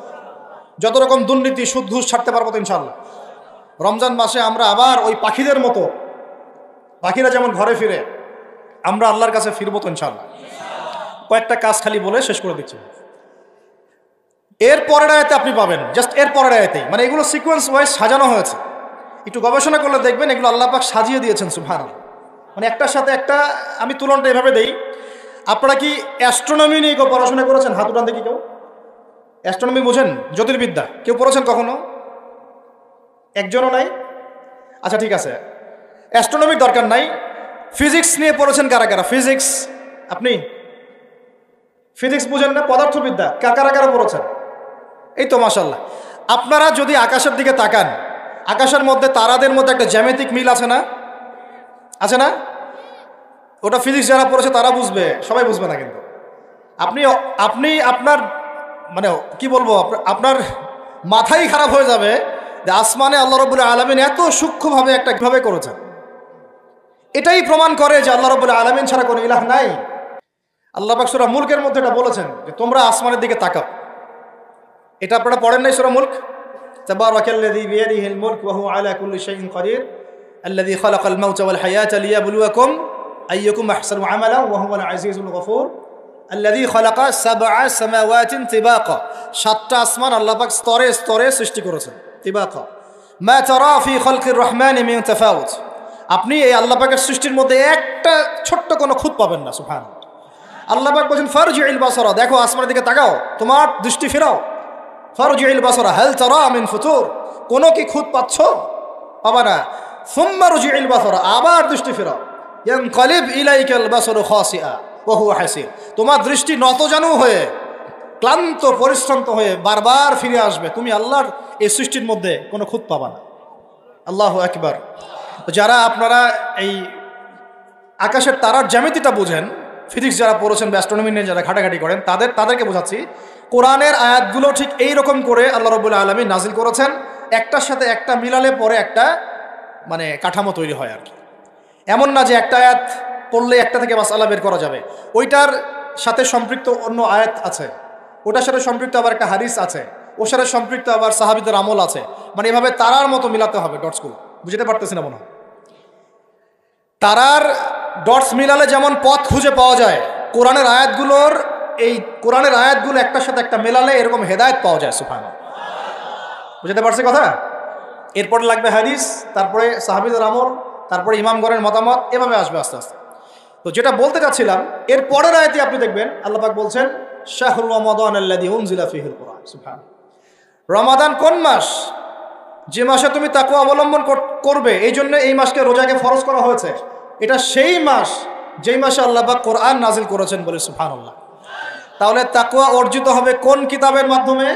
যত রকম দুর্নীতি সুদ ঘুষ ছাড়তে পারবো তো ইনশাআল্লাহ? রমজান মাসে আমরা আবার ওই পাখিদের মতো, পাখিরা যেমন ঘরে ফিরে, আমরা আল্লাহর কাছে ফিরবো তো ইনশাআল্লাহ? কয়েকটা কাজ খালি বলে শেষ করে দিচ্ছি। এর পরের আয়াতে আপনি পাবেন, জাস্ট এর পরের আয়াতেই, মানে এগুলো সিকোয়েন্স ওয়াইজ সাজানো হয়েছে। একটু গবেষণা করলে দেখবেন এগুলো আল্লাহ পাক সাজিয়ে দিয়েছেন সুবহানাল্লাহ। মানে একটার সাথে একটা আমি তুলনাটা এভাবে দেই। আপনারা কি অ্যাস্ট্রোনমি নিয়ে কেউ পড়াশোনা করেছেন? হাত উঠান দেখি কেউ। অ্যাস্ট্রোনমি বোঝেন? জ্যোতির্বিদ্যা কেউ পড়েছেন কখনো? একজনও নাই? আচ্ছা ঠিক আছে, অ্যাস্ট্রোনমির দরকার নাই। ফিজিক্স নিয়ে পড়েছেন কারা কারা? ফিজিক্স, আপনি ফিজিক্স বুঝেন না? পদার্থবিদ্যা কারা কারা পড়েছেন? এই তো মাশাআল্লাহ। আপনারা যদি আকাশের দিকে তাকান, আকাশের মধ্যে তারাদের মধ্যে একটা জ্যামিতিক মিল আছে না? আছে না? ওটা ফিজিক্স যারা পড়েছে তারা বুঝবে, সবাই বুঝবে না কিন্তু। আপনি আপনার মানে কি বলবো, আপনার মাথাই খারাপ হয়ে যাবে যে আসমানে আল্লাহ রাব্বুল আলামিন এত সূক্ষ্মভাবে একটা কিভাবে করেছেন। এটাই প্রমাণ করে যে আল্লাহ রাব্বুল আলামিন ছাড়া কোনো ইলাহ নাই। আল্লাহ পাক সূরা মুলকের মধ্যে এটা বলেছেন যে তোমরা আসমানের দিকে তাকাও। এটা আপনারা পড়েন নাই সূরা মুলক? তাবারাকাল্লাযী বিয়াদিহিল মুলক ওয়া হুয়া আলা কুল্লি শাইইন কাদির আল্লাযী খালাকাল মাউতা ওয়াল হায়াতা লিয়াবলুয়াকুম আইয়ুকুম আহসানু আমালা ওয়া হুয়াল আজিজুল গফুর আল্লাযী খালাকা সাবআ সামাওয়াতিন তিবাকা। সাতটা আসমান আল্লাহ পাক স্তরে স্তরে সৃষ্টি করেছেন। তিবাকা মা তারা ফি খালকির রহমানি মিন তাফাউত। আপনি এই আল্লাহ পাকের সৃষ্টির মধ্যে একটা ছোট্ট কোনো খুঁত পাবেন না। সুবহানাল্লাহ। আল্লাহ পাক বলেন ফারজিউল বাসারা, দেখো আসমানের দিকে তাকাও, তোমার দৃষ্টি ফেরাও। ফারজিউল বাসারা হাল তারা মিন ফুতুর, কোনো কি খুঁত পাচ্ছ? পাবা না। সুম্মা রজিউল বাসারা, আবার দৃষ্টি ফেরাও। ইয়ানকালিব ইলাইকাল বাসারু খাসিআ ওয়া হুয়া হাসির, তোমার দৃষ্টি নতজানু হয়ে ক্লান্ত পরিশ্রান্ত হয়ে বারবার ফিরে আসবে। তুমি আল্লাহর এই সৃষ্টির মধ্যে কোনো খুঁত পাবা না। আল্লাহু আকবার। যারা আপনারা এই আকাশের তারার জ্যামিতিটা বুঝেন, ফিজিক্স যারা পড়েছেন বা অ্যাস্ট্রোনমি নিয়ে যারা ঘাটাঘাটি করেন, তাদেরকে বোঝাচ্ছি কোরআনের আয়াতগুলো ঠিক এই রকম করে আল্লাহ রাব্বুল আলামিন নাজিল করেছেন। একটার সাথে একটা মিলালে পরে একটা মানে কাঠামো তৈরি হয় আর কি। এমন না যে একটা আয়াত পড়লে একটা থেকে মাসআলা বের করা যাবে, ওইটার সাথে সম্পৃক্ত অন্য আয়াত আছে, ওটার সাথে সম্পৃক্ত আবার একটা হাদিস আছে, ওর সাথে সম্পৃক্ত আবার সাহাবীদের আমল আছে। মানে এভাবে তারার মতো মিলাতে হবে ডটসগুলো। বুঝতে পারতেছি না মনে হয়? তারার ডটস মিলালে যেমন পথ খুঁজে পাওয়া যায়, কোরআনের আয়াতগুলো একটার সাথে একটা মেলালে এরকম হেদায়েত পাওয়া যায়। সুবহানাল্লাহ। বুঝতে পারছি কথা? এরপরে লাগবে হাদিস, তারপরে সাহাবীদের আমল, তারপরে ইমামগণের মতামত, এভাবে আসবে আস্তে আস্তে। তো যেটা বলতে চাচ্ছিলাম, এর পরের আয়াতে আপনি দেখবেন আল্লাহ পাক বলছেন শাহরু রমাদান আল্লাযী উনজিলা ফীহিল কুরআন। সুবহানাল্লাহ। রমাদান কোন মাস? যে মাসে তুমি তাকওয়া অবলম্বন করবে, এই জন্য এই মাসকে রোজাকে ফরজ করা হয়েছে। এটা সেই মাস যেই মাসে আল্লাহ পাক কোরআন নাজিল করেছেন বলে। সুবহানাল্লাহ। তাহলে তাকওয়া অর্জিত হবে কোন কিতাবের মাধ্যমে?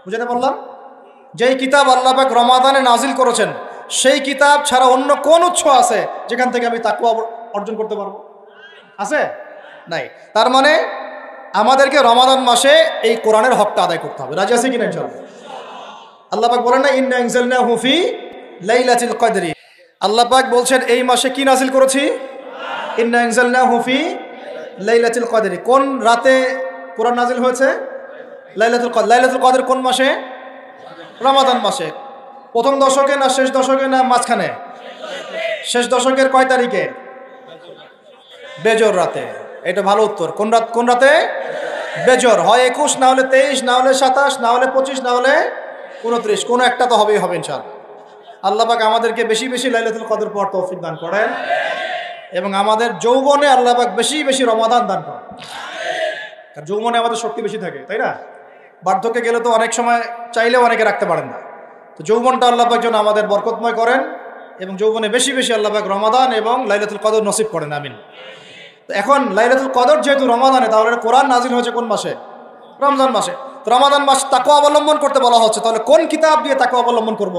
বুঝতে পারলাম? যেই কিতাব আল্লাহ পাক রমাদানে নাজিল করেছেন, সেই কিতাব ছাড়া অন্য কোন উৎস আছে যেখান থেকে আমি তাকওয়া অর্জন করতে পারবো? আছে? নাই। তার মানে আমাদেরকে রমাদান মাসে এই কোরআনের হকটা আদায় করতে হবে। রাজি আছে কিনা ইনশাআল্লাহ? আল্লাহ পাক বলেন না ইন্না আনজালনাহু ফি লাইলাতুল কদরি। আল্লাহ পাক বলছেন এই মাসে কি নাজিল করেছি? ইন্না আনজালনাহু ফি লাইলাতুল কদরি। কোন রাতে কোরআন নাজিল হয়েছে? লাইলাতুল কদর। লাইলাতুল কদর কোন মাসে? রমাদান মাসে। প্রথম দশকে না শেষ দশকে না মাঝখানে? শেষ দশকের কয় তারিখে? বেজর রাতে। এটা ভালো উত্তর। কোন রাতে? বেজর। হয় 21, না হলে 23, না হলে 27, না হলে 25, না হলে 29, কোনো একটা তো হবেই হবে ইনশাআল্লাহ। আল্লাহ পাক আমাদেরকে বেশি বেশি লাইলাতুল কদর পড়ার তৌফিক দান করেন এবং আমাদের যৌবনে আল্লাহ পাক বেশি বেশি রমাদান দান করেন। কারণ যৌবনে আমাদের শক্তি বেশি থাকে, তাই না? বার্ধক্যে গেলে তো অনেক সময় চাইলেও অনেকে রাখতে পারেন না। তো যৌবনটা আল্লাহ পাক যেন আমাদের বরকতময় করেন এবং যৌবনে বেশি বেশি আল্লাহ পাক রমাদান এবং লাইলাতুল কদর নসিব করেন। আমিন। তো এখন লাইলাতুল কদর যেহেতু রমাদানে, তাহলে কোরআন নাজিল হয়েছে কোন মাসে? রমজান মাসে। তো রমাদান মাস তাকওয়া অবলম্বন করতে বলা হচ্ছে, তাহলে কোন কিতাব দিয়ে তাকওয়া অবলম্বন করব?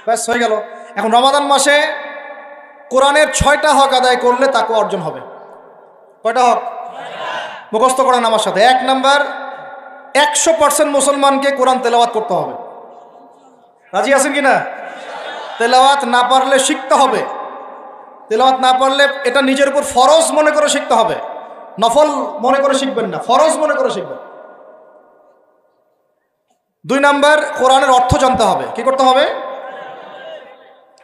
ব্যাস হয়ে গেল। এখন রমাদান মাসে কোরআনের 6টা হক আদায় করলে তাকওয়া অর্জন হবে। কয়টা হক? মুখস্থ করেন আমার সাথে। 1 নাম্বার, 100% মুসলমানকে কোরআন তেলাওয়াত করতে হবে। রাজি আছেন কিনা? তেলাওয়াত না পারলে শিখতে হবে। তেলাওয়াত না পারলে এটা নিজের উপর ফরজ মনে করে শিখতে হবে, নফল মনে করে শিখবেন না, ফরজ মনে করে শিখবেন। 2 নাম্বার, কোরআনের অর্থ জানতে হবে। কি করতে হবে?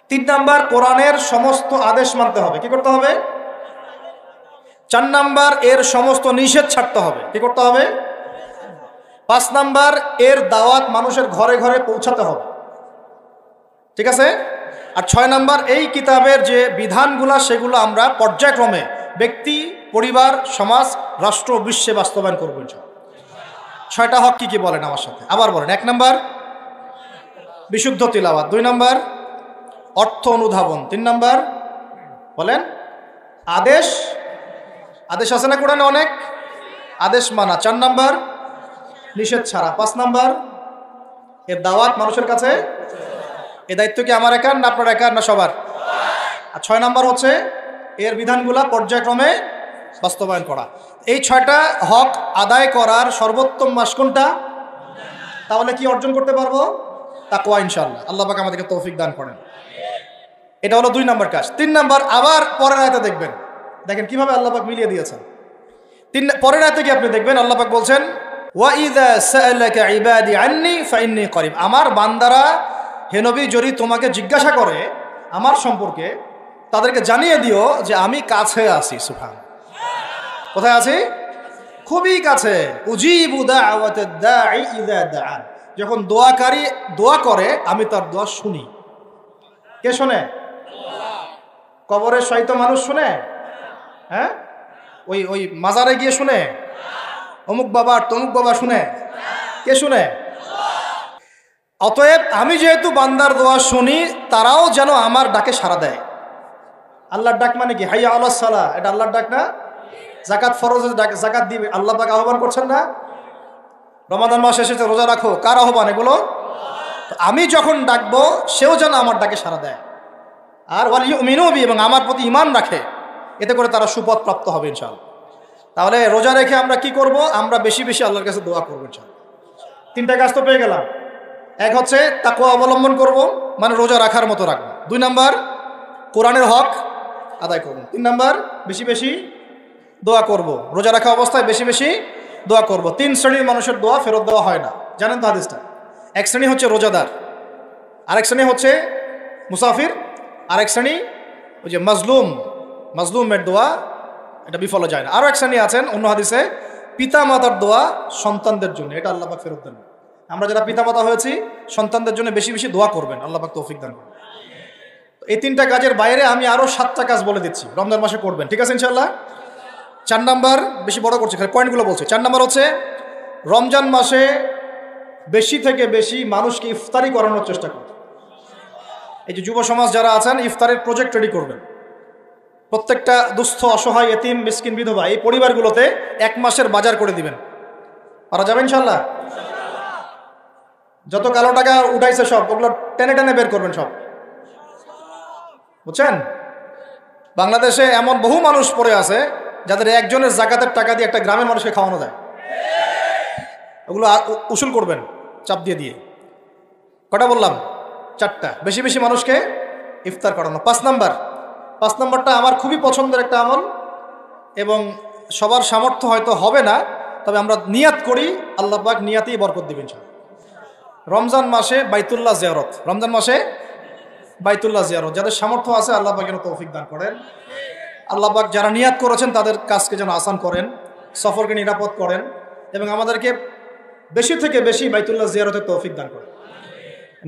3 নাম্বার, কোরআনের সমস্ত আদেশ মানতে হবে। কি করতে হবে? 4 নাম্বার, এর সমস্ত নিষেধ ছাড়তে হবে। কি করতে হবে? 5 নাম্বার, এর দাওয়াত মানুষের ঘরে ঘরে পৌঁছাতে হবে। ঠিক আছে? আর 6 নাম্বার, এই কিতাবের যে বিধানগুলো সেগুলো আমরা পর্যায়ক্রমে ব্যক্তি, পরিবার, সমাজ, রাষ্ট্র, বিশ্বে বাস্তবায়ন করব ইনশাআল্লাহ। 6টা হক কি কি বলেন আমার সাথে, আবার বলেন। 1 নাম্বার, বিশুদ্ধ তিলাওয়াত। 2 নাম্বার, অর্থ অনুধাবন। 3 নাম্বার, বলেন, আদেশ। আদেশ আছে না কোরআনে? অনেক আদেশ মানা। 4 নাম্বার, নিষেধ ছাড়া। 5 নাম্বার, এর দাওয়াত মানুষের কাছে। এই দায়িত্ব কি আমার একার না আপনার একার না সবার? আর 6 নাম্বার হচ্ছে এর বিধানগুলা পর্যায়ক্রমে বাস্তবায়ন করা। এই 6টা হক আদায় করার সর্বোত্তম মাস কোনটা? তাহলে কি অর্জন করতে পারবো? তাকওয়া ইনশাআল্লাহ। আল্লাহ পাক আমাদেরকে তৌফিক দান করেন। এটা হলো 2 নাম্বার কাজ। 3 নাম্বার, আবার পরের আয়াতে দেখবেন, দেখেন কিভাবে আল্লাহ পাক মিলিয়ে দিয়েছেন। পরের আয়াতে কি আপনি দেখবেন, আল্লাহ পাক বলছেন, ওয়া ইযা সাআলাকা ইবাদি আন্নী ফাইন্নী করিব। আমার বান্দারা, হে নবী, যদি তোমাকে জিজ্ঞাসা করে আমার সম্পর্কে, তাদেরকে জানিয়ে দিও যে আমি কাছে আছি। সুবহানাল্লাহ। কোথায় আছি? খুবই কাছে। উজিবু দাওয়াতাদ দাঈ ইযা দাআন। যখন দোয়াকারী দোয়া করে আমি তার দোয়া শুনি। কে শোনে? কবরে শয়িত মানুষ শুনে? হ্যাঁ, ওই মাজারে গিয়ে শুনে? অমুক বাবা তমুক বাবা শুনে? কে শুনে? অতএব আমি যেহেতু বান্দার দোয়া শুনি, তারাও যেন আমার ডাকে সাড়া দেয়। আল্লাহর ডাক মানে কি? হাইয়া আলাস সালাহ, এটা আল্লাহর ডাক না? যাকাত ফরজের ডাক, যাকাত দিবে, আল্লাহ পাক আহ্বান করছেন না? রমাদান মাস এসেছে, রোজা রাখো, কার আহ্বান এগুলো? আমি যখন ডাকবো সেও যেন আমার ডাকে সাড়া দেয়। আর ওয়াল ইউমিনু বি, এবং আমার প্রতি ঈমান রাখে, এতে করে তারা সুপথ প্রাপ্ত হবে ইনশাআল্লাহ। তাহলে রোজা রেখে আমরা কি করব? আমরা বেশি বেশি আল্লাহর কাছে দোয়া করবো ইনশাআল্লাহ। 3টা কাজ তো পেয়ে গেলাম। 1 হচ্ছে তাকওয়া অবলম্বন করব, মানে রোজা রাখার মতো রাখবো। 2 নাম্বার, কোরআনের হক আদায় করব। 3 নাম্বার, বেশি বেশি দোয়া করব। রোজা রাখা অবস্থায় বেশি বেশি দোয়া করব। 3 শ্রেণীর মানুষের দোয়া ফেরত দেওয়া হয় না, জানেন তো হাদিসটা? 1 শ্রেণী হচ্ছে রোজাদার, আরেক শ্রেণী হচ্ছে মুসাফির, আরেক শ্রেণী ওই যে মাজলুমের দোয়া, এটা বিফলে যায় না। আরও 1 শ্রেণী আছেন অন্য হাদিসে, পিতা মাতার দোয়া সন্তানদের জন্য, এটা আল্লাহ পাক ফেরত দেন। আমরা যারা পিতা মাতা হয়েছি, সন্তানদের জন্য বেশি বেশি দোয়া করবেন, আল্লাহ পাক তৌফিক দান করবেন। এই 3টা কাজের বাইরে আমি আরও 7টা কাজ বলে দিচ্ছি, রমজান মাসে করবেন। ঠিক আছে ইনশাআল্লাহ? 4 নাম্বার, বেশি বড় করছে, খালি পয়েন্টগুলো বলছে। 4 নাম্বার হচ্ছে রমজান মাসে বেশি থেকে বেশি মানুষকে ইফতারি করানোর চেষ্টা করবে। এই যে যুব সমাজ যারা আছেন, ইফতারের প্রজেক্ট রেডি করবেন। প্রত্যেকটা দুস্থ, অসহায়, এতিম, মিসকিন, বিধবা এই পরিবারগুলোতে 1 মাসের বাজার করে দিবেন। পারা যাবে ইনশাআল্লাহ? যত কালো টাকা উঠাইছে সব, ওগুলো টেনে টেনে বের করবেন সব, বুঝছেন? বাংলাদেশে এমন বহু মানুষ পড়ে আছে যাদের একজনের জাকাতের টাকা দিয়ে একটা গ্রামের মানুষকে খাওয়ানো যায়। ওগুলো উসুল করবেন চাপ দিয়ে দিয়ে। কটা বললাম? 4টা। বেশি বেশি মানুষকে ইফতার করানো। 5 নাম্বারটা আমার খুবই পছন্দের একটা আমল, এবং সবার সামর্থ্য হয়তো হবে না, তবে আমরা নিয়াত করি, আল্লাহ পাক নিয়াতেই বরকত দিবেন ইনশাআল্লাহ। রমজান মাসে বাইতুল্লাহ জিয়ারত, রমজান মাসে বাইতুল্লাহ জিয়ারত, যাদের সামর্থ্য আছে আল্লাহ পাক যেন তৌফিক দান করেন। আল্লাহ পাক যারা নিয়াত করেছেন তাদের কাজকে যেন আসান করেন, সফরকে নিরাপদ করেন, এবং আমাদেরকে বেশি থেকে বেশি বাইতুল্লাহ জিয়ারতের তৌফিক দান করেন।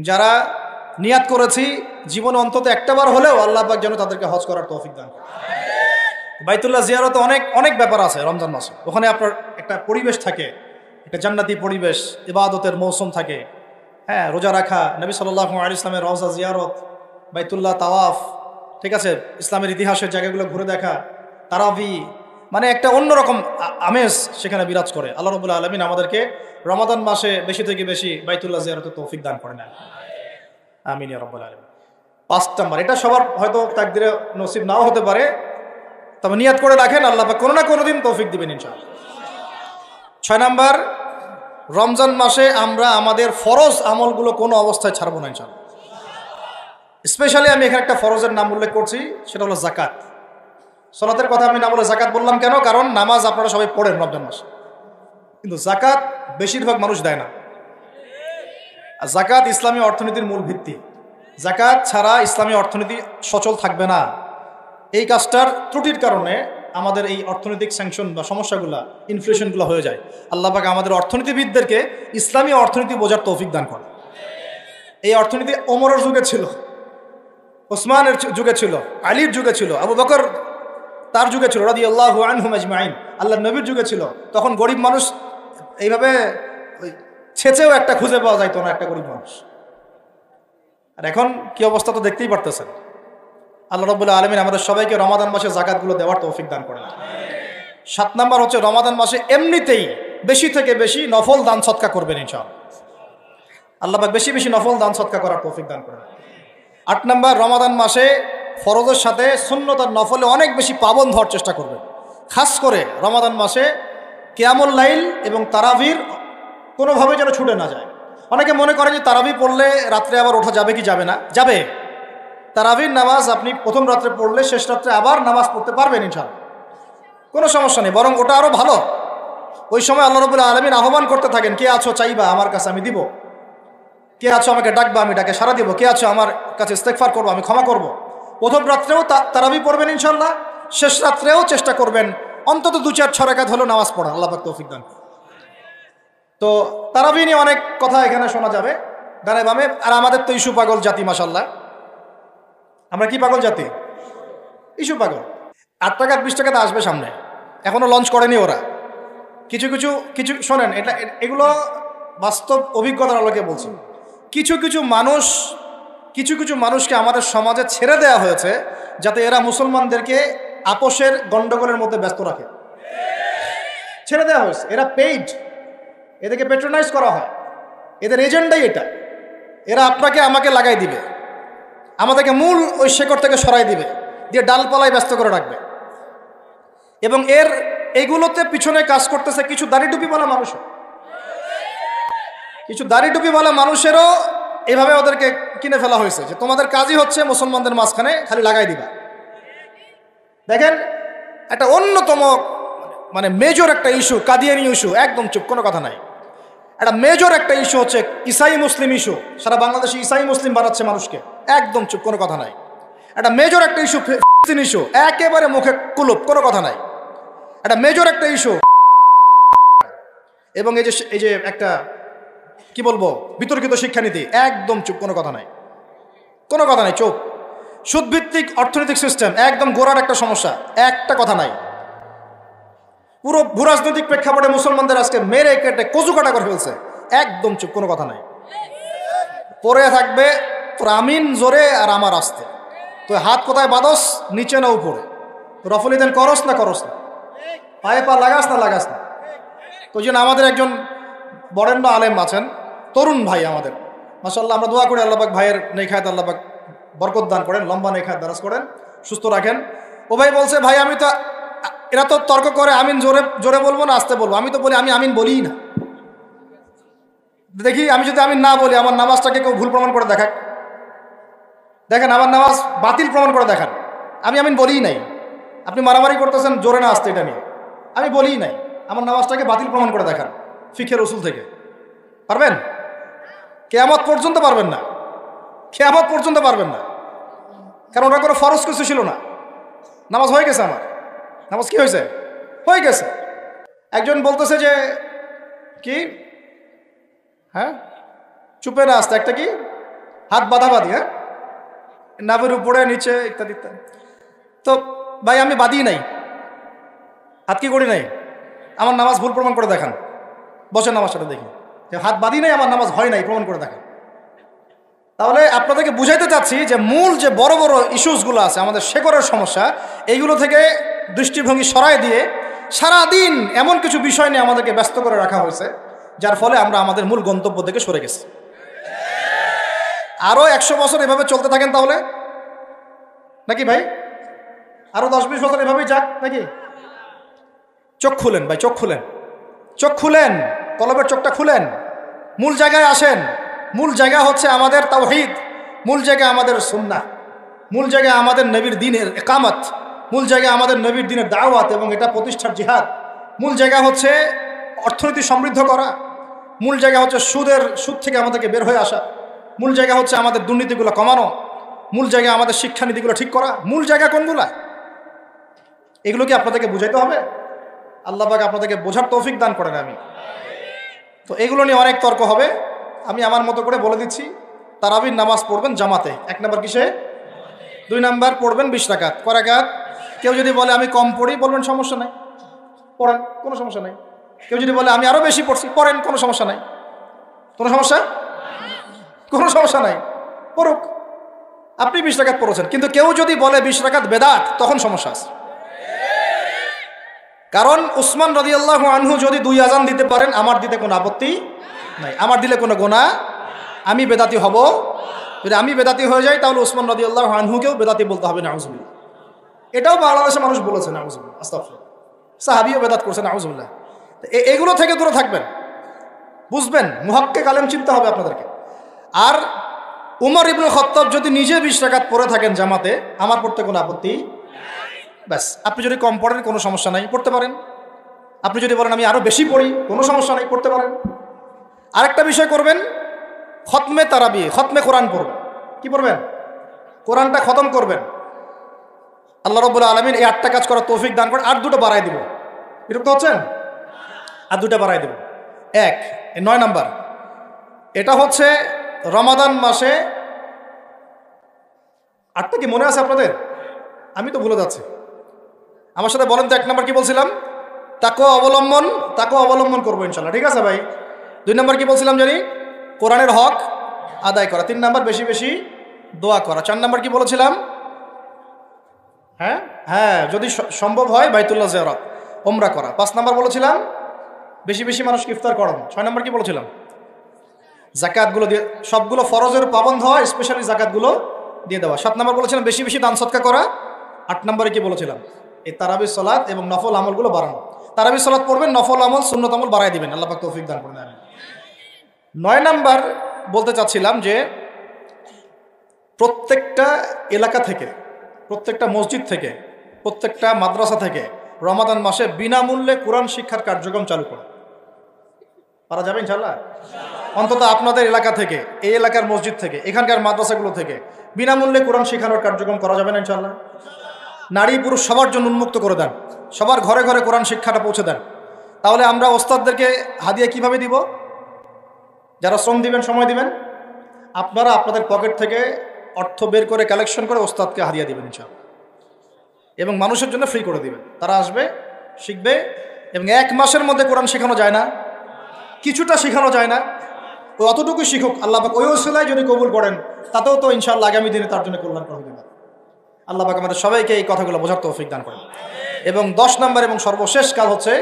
যারা নিয়াত করেছি জীবনে অন্তত একটাবার হলেও আল্লাহ পাক যেন তাদেরকে হজ করার তৌফিক দান করেন। বাইতুল্লাহ জিয়ারতে অনেক অনেক ব্যাপার আছে রমজান মাসে। ওখানে আপনার একটা পরিবেশ থাকে, একটা জান্নাতি পরিবেশ, ইবাদতের মৌসুম থাকে। হ্যাঁ, রোজা রাখা, নবী সাল্লাল্লাহু আলাইহি ওয়াসাল্লামের রওজা জিয়ারত, বাইতুল্লাহ তাওয়াফ, ঠিক আছে, ইসলামের ইতিহাসের জায়গাগুলো ঘুরে দেখা, তারাবি, মানে একটা অন্যরকম আমেজ সেখানে বিরাজ করে। আল্লাহ রাব্বুল আলামিন আমাদেরকে রমাদান মাসে বেশি থেকে বেশি বাইতুল্লাহ জিয়ারতের তৌফিক দান করেন, আমিন ইয়া রাব্বুল আলামিন। 5 নাম্বার, এটা সবার হয়তো তাকদিরে নসিব নাও হতে পারে, তবে নিয়াত করে রাখেন, আল্লাহ পাক কোনো না কোনো দিন তৌফিক দিবেন ইনশাআল্লাহ। 6 নাম্বার, রমজান মাসে আমরা আমাদের ফরজ আমলগুলো কোনো অবস্থায় ছাড়বো না ইনশাআল্লাহ। স্পেশালি আমি এখানে একটা ফরজের নাম উল্লেখ করছি, সেটা হলো জাকাত। সালাতের কথা আমি না বলে জাকাত বললাম কেন? কারণ নামাজ আপনারা সবাই পড়েন রমজান মাসে, কিন্তু জাকাত বেশিরভাগ মানুষ দেয় না। আর জাকাত ইসলামী অর্থনীতির মূল ভিত্তি। জাকাত ছাড়া ইসলামী অর্থনীতি সচল থাকবে না। এই কাজটার ত্রুটির কারণে আমাদের এই অর্থনৈতিক স্যাংশন বা সমস্যাগুলো, ইনফ্লেশনগুলো হয়ে যায়। আল্লাহ পাক আমাদের অর্থনীতিবিদদেরকে ইসলামী অর্থনীতি বোঝার তৌফিক দান করে। এই অর্থনীতি ওমরের যুগে ছিল, ওসমানের যুগে ছিল, আলীর যুগে ছিল, আবু বকর তার যুগে ছিল রাদিয়াল্লাহু আনহুম আজমাইন, আল্লাহর নবীর যুগে ছিল। তখন গরিব মানুষ এইভাবে ছেঁচেও একটা খুঁজে পাওয়া যাইতো না, একটা গরিব মানুষ। আর এখন কি অবস্থা তো দেখতেই পারতেছেন। আল্লাহ রাব্বুল আলামিন আমাদের সবাইকে রমাদান মাসে জাকাতগুলো দেওয়ার তৌফিক দান করেন। 7 নাম্বার হচ্ছে রমাদান মাসে এমনিতেই বেশি থেকে বেশি নফল দান সদকা করবেন ইনশাআল্লাহ। আল্লাহ পাক বেশি বেশি নফল দান সদকা করার তৌফিক দান করেন। 8 নাম্বার, রমাদান মাসে ফরজের সাথে সুন্নত আর নফলে অনেক বেশি পাবন্ধ হওয়ার চেষ্টা করবেন। খাস করে রমাদান মাসে কিয়ামুল লাইল এবং তারাবির কোনোভাবে যেন ছুটে না যায়। অনেকে মনে করে যে তারাবি পড়লে রাত্রে আবার ওঠা যাবে কি যাবে না? যাবে। তারাবির নামাজ আপনি প্রথম রাত্রে পড়লে শেষ রাত্রে আবার নামাজ পড়তে পারবেন ইনশাআল্লাহ, কোনো সমস্যা নেই। বরং ওটা আরও ভালো। ওই সময় আল্লাহ রাব্বুল আলামিন আহ্বান করতে থাকেন, কে আছো চাইবা আমার কাছে আমি দিব, কে আছো আমাকে ডাকবা আমি ডাকে সাড়া দিব, কে আছো আমার কাছে ইস্তেগফার করবো আমি ক্ষমা করব। প্রথম রাত্রেও তারাবি পড়বেন ইনশাআল্লাহ, শেষ রাত্রেও চেষ্টা করবেন অন্তত 2-4 রাকাত হলেও নামাজ পড়া। আল্লাহ পাক তৌফিক দান। তো তারাবি নিয়ে অনেক কথা এখানে শোনা যাবে ডানে বামে। আর আমাদের তো ইস্যু পাগল জাতি, মাশাআল্লাহ। আমরা কি পাগল জাতি? ইস্যু পাগল। 8 টাকা 20 টাকাতে আসবে সামনে, এখনো লঞ্চ করেনি ওরা। কিছু কিছু কিছু শোনেন, এগুলো বাস্তব অভিজ্ঞতার আলোকে বলছি। কিছু কিছু মানুষকে আমাদের সমাজে ছেড়ে দেওয়া হয়েছে যাতে এরা মুসলমানদেরকে আপোষের গন্ডগোলের মধ্যে ব্যস্ত রাখে। ছেড়ে দেওয়া হয়েছে, এরা পেইড, এদেরকে পেট্রোনাইজ করা হয়, এদের এজেন্ডাই এটা। এরা আপনাকে আমাকে লাগাই দিবে, আমাদেরকে মূল ওই শেকড় থেকে সরাই দিবে, দিয়ে ডালপালায় ব্যস্ত করে রাখবে। এবং এইগুলোতে পিছনে কাজ করতেছে কিছু দাড়ি টুপিওয়ালা মানুষও। কিছু দাড়ি টুপিওয়ালা মানুষেরও এভাবে ওদেরকে কিনে ফেলা হয়েছে যে তোমাদের কাজই হচ্ছে মুসলমানদের মাঝখানে খালি লাগাই দিবা। দেখেন, একটা অন্যতম মানে মেজর একটা ইস্যু কাদিয়ানি ইস্যু, একদম চুপ, কোনো কথা নাই। একটা মেজর একটা ইস্যু হচ্ছে ইসাই মুসলিম ইস্যু। সারা বাংলাদেশে ইসাই মুসলিম বানাচ্ছে মানুষকে, একদম চুপ, কোনো কথা নাই। একটা মেজর একটা ইস্যু ফিলিস্তিন ইস্যু, একেবারে মুখে কুলুপ, কোনো কথা নাই। একটা মেজর একটা ইস্যু। এবং এই যে একটা কি বলবো বিতর্কিত শিক্ষানীতি, একদম চুপ, কোনো কথা নাই, কোনো কথা নাই, চুপ। সুদভিত্তিক অর্থনৈতিক সিস্টেম, একদম গোড়ার একটা সমস্যা, একটা কথা নাই। পুরো ভূরাজনৈতিক প্রেক্ষাপটে মুসলমানদের আজকে মেরে কেটে কচু কাটা করে ফেলছে, একদম চুপ, কোনো কথা নাই। পরে থাকবে তোর আমিন জোরে আর আমার আস্তে, তো হাত কোথায় বাদস, নিচে না উপরে, রফলি দেন করস না পায়ে পা লাগাস না। তো যেন আমাদের একজন বরেণ্য আলেম আছেন, তরুণ ভাই আমাদের, মাশাআল্লাহ, আমরা দোয়া করি আল্লাহ পাক ভাইয়ের নেখায়াত আল্লাহ পাক বরকত দান করেন, লম্বা নেখায়াত দারাজ করেন, সুস্থ রাখেন। ও ভাই বলছে, ভাই আমি তো, এরা তো তর্ক করে আমিন জোরে জোরে বলবো না আস্তে বলবো। আমি তো বলি আমি আমিন বলিই না। দেখি আমি যদি আমিন না বলি আমার নামাজটাকে কেউ ভুল প্রমাণ করে দেখাক, দেখেন আমার নামাজ বাতিল প্রমাণ করে দেখান। আমি আমিন বলিই নাই। আপনি মারামারি করতেছেন জোরে না আসতে, এটা নিয়ে আমি বলিই নাই। আমার নামাজটাকে বাতিল প্রমাণ করে দেখান ফিখে রসুল থেকে। পারবেন? কিয়ামত পর্যন্ত পারবেন না, কিয়ামত পর্যন্ত পারবেন না। কারণ ওটা কোনো ফরজ কিছু ছিল না। নামাজ হয়ে গেছে, আমার নামাজ কি হয়েছে, হয়ে গেছে। একজন বলতেছে যে কি, হ্যাঁ চুপে না আসতে, একটা কি হাত বাঁধাবাঁধি, হ্যাঁ নাভের উপরে নিচে ইত্যাদি ইত্যাদি। তো ভাই আমি বাঁধি নাই, হাত কি করি নাই, আমার নামাজ ভুল প্রমাণ করে দেখান। বসেন আমার সাথে দেখি, হাত বাঁধি নাই আমার নামাজ হয় নাই, প্রমাণ করে দেখান। তাহলে আপনাদেরকে বুঝাইতে চাচ্ছি যে মূল যে বড় বড় ইস্যুসগুলো আছে আমাদের শেকড়ের সমস্যা, এইগুলো থেকে দৃষ্টিভঙ্গি সরাই দিয়ে সারাদিন এমন কিছু বিষয় নিয়ে আমাদেরকে ব্যস্ত করে রাখা হয়েছে, যার ফলে আমরা আমাদের মূল গন্তব্য থেকে সরে গেছি। আরও 100 বছর এভাবে চলতে থাকেন তাহলে নাকি ভাই? আরো 10-20 বছর এভাবেই যাক নাকি? চোখ খুলেন ভাই, চোখ খুলেন, চোখ খুলেন, কলবের চোখটা খুলেন, মূল জায়গায় আসেন। মূল জায়গা হচ্ছে আমাদের তাওহীদ, মূল জায়গা আমাদের সুন্নাহ, মূল জায়গা আমাদের নবীর দ্বীনের ইকামত, মূল জায়গা আমাদের নবীর দ্বীনের দাওয়াত এবং এটা প্রতিষ্ঠার জিহাদ। মূল জায়গা হচ্ছে অর্থনীতি সমৃদ্ধ করা, মূল জায়গা হচ্ছে সুদ থেকে আমাদেরকে বের হয়ে আসা, মূল জায়গা হচ্ছে আমাদের দুর্নীতিগুলো কমানো, মূল জায়গা আমাদের শিক্ষানীতিগুলো ঠিক করা। মূল জায়গা কোনগুলা? এগুলো কি আপনাদেরকে বুঝাইতে হবে? আল্লাহ পাক আপনাদেরকে বোঝার তৌফিক দান করেন। আমি তো এগুলো নিয়ে অনেক তর্ক হবে, আমি আমার মতো করে বলে দিচ্ছি। তারাবির নামাজ পড়বেন জামাতে, 1 নম্বর কিসে? 2 নম্বর পড়বেন 20 রাকাত। কয় রাকাত? কেউ যদি বলে আমি কম পড়ি, বলবেন সমস্যা নাই, পড়েন, কোনো সমস্যা নাই। কেউ যদি বলে আমি আরো বেশি পড়ছি, পড়েন, কোনো সমস্যা নাই। কোনো সমস্যা নাই, পড়ুক। আপনি 20 রাকাত পড়েছেন, কিন্তু কেউ যদি বলে 20 রাকাত বেদাত, তখন সমস্যা আছে। কারণ উসমান রাদিয়াল্লাহু আনহু যদি 2 আজান দিতে পারেন, আমার দিতে কোনো আপত্তি নাই, আমার দিলে কোনো গুনাহ, আমি বেদাতি হব। যদি আমি বেদাতি হয়ে যাই, তাহলে উসমান রাদিয়াল্লাহু আনহুকেও বেদাতি বলতে হবে, নাউজুবিল্লাহ। এটাও বাংলাদেশের মানুষ বলেছে, নাউজুবিল্লাহ, আস্তাগফিরুল্লাহ। সাহাবীও বেদাত করছে, নাউজুবিল্লাহ। এগুলো থেকে দূরে থাকবেন, বুঝবেন, মুহাক্কিক আলেম চিনতে হবে আপনাদেরকে। আর উমর ইবনে খাত্তাব যদি নিজে 20 রাকাত পড়ে থাকেন জামাতে, আমার পড়তে কোনো আপত্তি, ব্যাস। আপনি যদি কম পড়েন, কোনো সমস্যা নাই, পড়তে পারেন। আপনি যদি বলেন আমি আরো বেশি পড়ি, কোনো সমস্যা নাই, পড়তে পারেন। আরেকটা বিষয় করবেন, খতমে তারাবি, খতমে কোরআন পড়বেন। কি পড়বেন? কোরআনটা খতম করবেন। আল্লাহ রাব্বুল আলামিন এই 8টা কাজ করার তৌফিক দান করেন। আর 2টা বাড়াই দিব, বিরক্ত হচ্ছেন? আর 2টা বাড়াই দেব। 9 নাম্বার, এটা হচ্ছে রমাদান মাসে। 8টা কি মনে আছে আপনাদের? আমি তো ভুলে যাচ্ছি। আমার সাথে বলেন তো, 1 নম্বর কি বলছিলাম? তাকওয়া অবলম্বন করবো ইনশাল্লাহ, ঠিক আছে ভাই? 2 নম্বর কি বলছিলাম জানি? কোরআনের হক আদায় করা। 3 নম্বর বেশি বেশি দোয়া করা। 4 নম্বর কি বলেছিলাম? হ্যাঁ, যদি সম্ভব হয় বাইতুল্লাহ জিয়ারত, ওমরা করা। 5 নম্বর বলেছিলাম বেশি বেশি মানুষকে ইফতার করানো। 6 নম্বর কি বলেছিলাম? যাকাতগুলো দিয়ে, সবগুলো ফরজের পাবন্ধ হয়, স্পেশালি যাকাতগুলো দিয়ে দেওয়া। 7 নম্বর বলেছিলাম বেশি বেশি দান সদকা করা। 8 নম্বরে কি বলেছিলাম? এই তারাবি সালাত এবং নফল আমলগুলো বাড়ানো। তারাবি সালাত পড়বেন, নফল আমল, সুন্নত আমল বাড়াই দিবেন। আল্লাহ পাক তৌফিক দান করেন। 9 নম্বর বলতে চাচ্ছিলাম যে প্রত্যেকটা এলাকা থেকে, প্রত্যেকটা মসজিদ থেকে, প্রত্যেকটা মাদ্রাসা থেকে রমাদান মাসে বিনামূল্যে কোরআন শিক্ষার কার্যক্রম চালু করে। পারা যাবে ইনশাআল্লাহ? অন্তত আপনাদের এলাকা থেকে, এই এলাকার মসজিদ থেকে, এখানকার মাদ্রাসাগুলো থেকে বিনামূল্যে কোরআন শেখানোর কার্যক্রম করা যাবে না ইনশাআল্লাহ? নারী পুরুষ সবার জন্য উন্মুক্ত করে দেন, সবার ঘরে ঘরে কোরআন শিক্ষাটা পৌঁছে দেন। তাহলে আমরা ওস্তাদদেরকে হাদিয়া কিভাবে দিব? যারা শ্রম দিবেন, সময় দিবেন, আপনারা আপনাদের পকেট থেকে অর্থ বের করে কালেকশন করে ওস্তাদকে হাদিয়া দিবেন ইনশাআল্লাহ, এবং মানুষের জন্য ফ্রি করে দিবেন। তারা আসবে, শিখবে, এবং 1 মাসের মধ্যে কোরআন শেখানো যায় না? কিছুটা শেখানো যায় না? ওই অতটুকু শিখুক, আল্লাহ পাক ওই ওসিলায় যদি কবুল করেন, তাতেও তো ইনশাআল্লাহ আগামী দিনে তার জন্য কল্যাণ করে দেবেন। আল্লাহ পাক আমাদের সবাইকে এই কথাগুলো বোঝার তৌফিক দান করেন। এবং 10 নম্বর এবং সর্বশেষ কাজ হচ্ছে,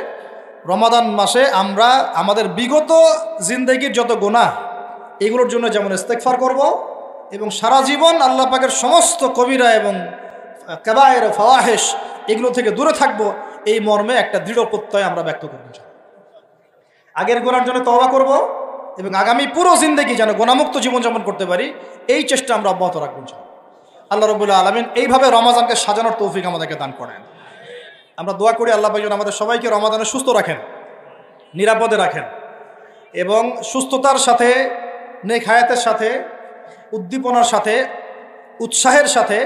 রমাদান মাসে আমরা আমাদের বিগত জিন্দেগির যত গুনাহ, এগুলোর জন্য যেমন ইস্তেগফার করব, এবং সারা জীবন আল্লাহ পাকের সমস্ত কবিরা এবং কাবায়ের, ফাওয়াহিশ, এগুলো থেকে দূরে থাকবো, এই মর্মে একটা দৃঢ় প্রত্যয় আমরা ব্যক্ত করব। আগের গুনার জন্য তওবা করব, এবং আগামী পুরো জিন্দেগি যেন গুনাহমুক্ত জীবনযাপন করতে পারি, এই চেষ্টা আমরা অব্যাহত রাখবো। আল্লাহ রাব্বুল আলামিন এইভাবে রমাদানকে সাজানোর তৌফিক আমাদেরকে দান করেন। আমরা দোয়া করি আল্লাহ পাক যেন আমাদের সবাইকে রমাদানে সুস্থ রাখেন, নিরাপদে রাখেন, এবং সুস্থতার সাথে, নেক হায়াতের সাথে, উদ্দীপনার সাথে, উৎসাহের সাথে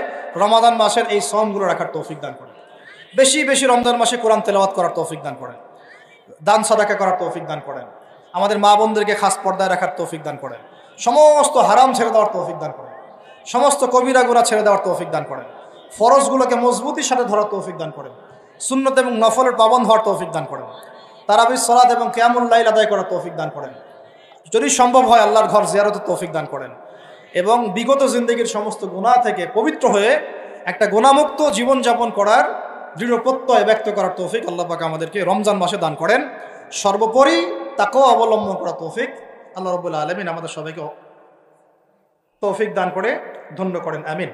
রমাদান মাসের এই শ্রমগুলো রাখার তৌফিক দান করেন। বেশি বেশি রমজান মাসে কোরআন তেলাওয়াত করার তৌফিক দান করেন, দান সাদাকা করার তৌফিক দান করেন, আমাদের মা বোনদেরকে খাস পর্দায় রাখার তৌফিক দান করেন, সমস্ত হারাম ছেড়ে দেওয়ার তৌফিক দান করেন, সমস্ত কবিরা গুনাহ ছেড়ে দেওয়ার তৌফিক দান করেন, ফরজগুলোকে মজবুতির সাথে ধরার তৌফিক দান করেন, সুন্নত এবং নফলের পাবন্ধ হওয়ার তৌফিক দান করেন, তারাবির সালাত এবং কিয়ামুল লাইল আদায় করার তৌফিক দান করেন, যদি সম্ভব হয় আল্লাহর ঘর জিয়ারতের তৌফিক দান করেন, এবং বিগত জিন্দেগির সমস্ত গুনাহ থেকে পবিত্র হয়ে একটা গুনাহমুক্ত জীবনযাপন করার দৃঢ় প্রত্যয় ব্যক্ত করার তৌফিক আল্লাহ পাক আমাদেরকে রমজান মাসে দান করেন। সর্বোপরি তাকওয়া অবলম্বন করার তৌফিক আল্লাহ রাব্বুল আলামিন আমাদের সবাইকে তৌফিক দান করে ধন্য করেন, আমিন।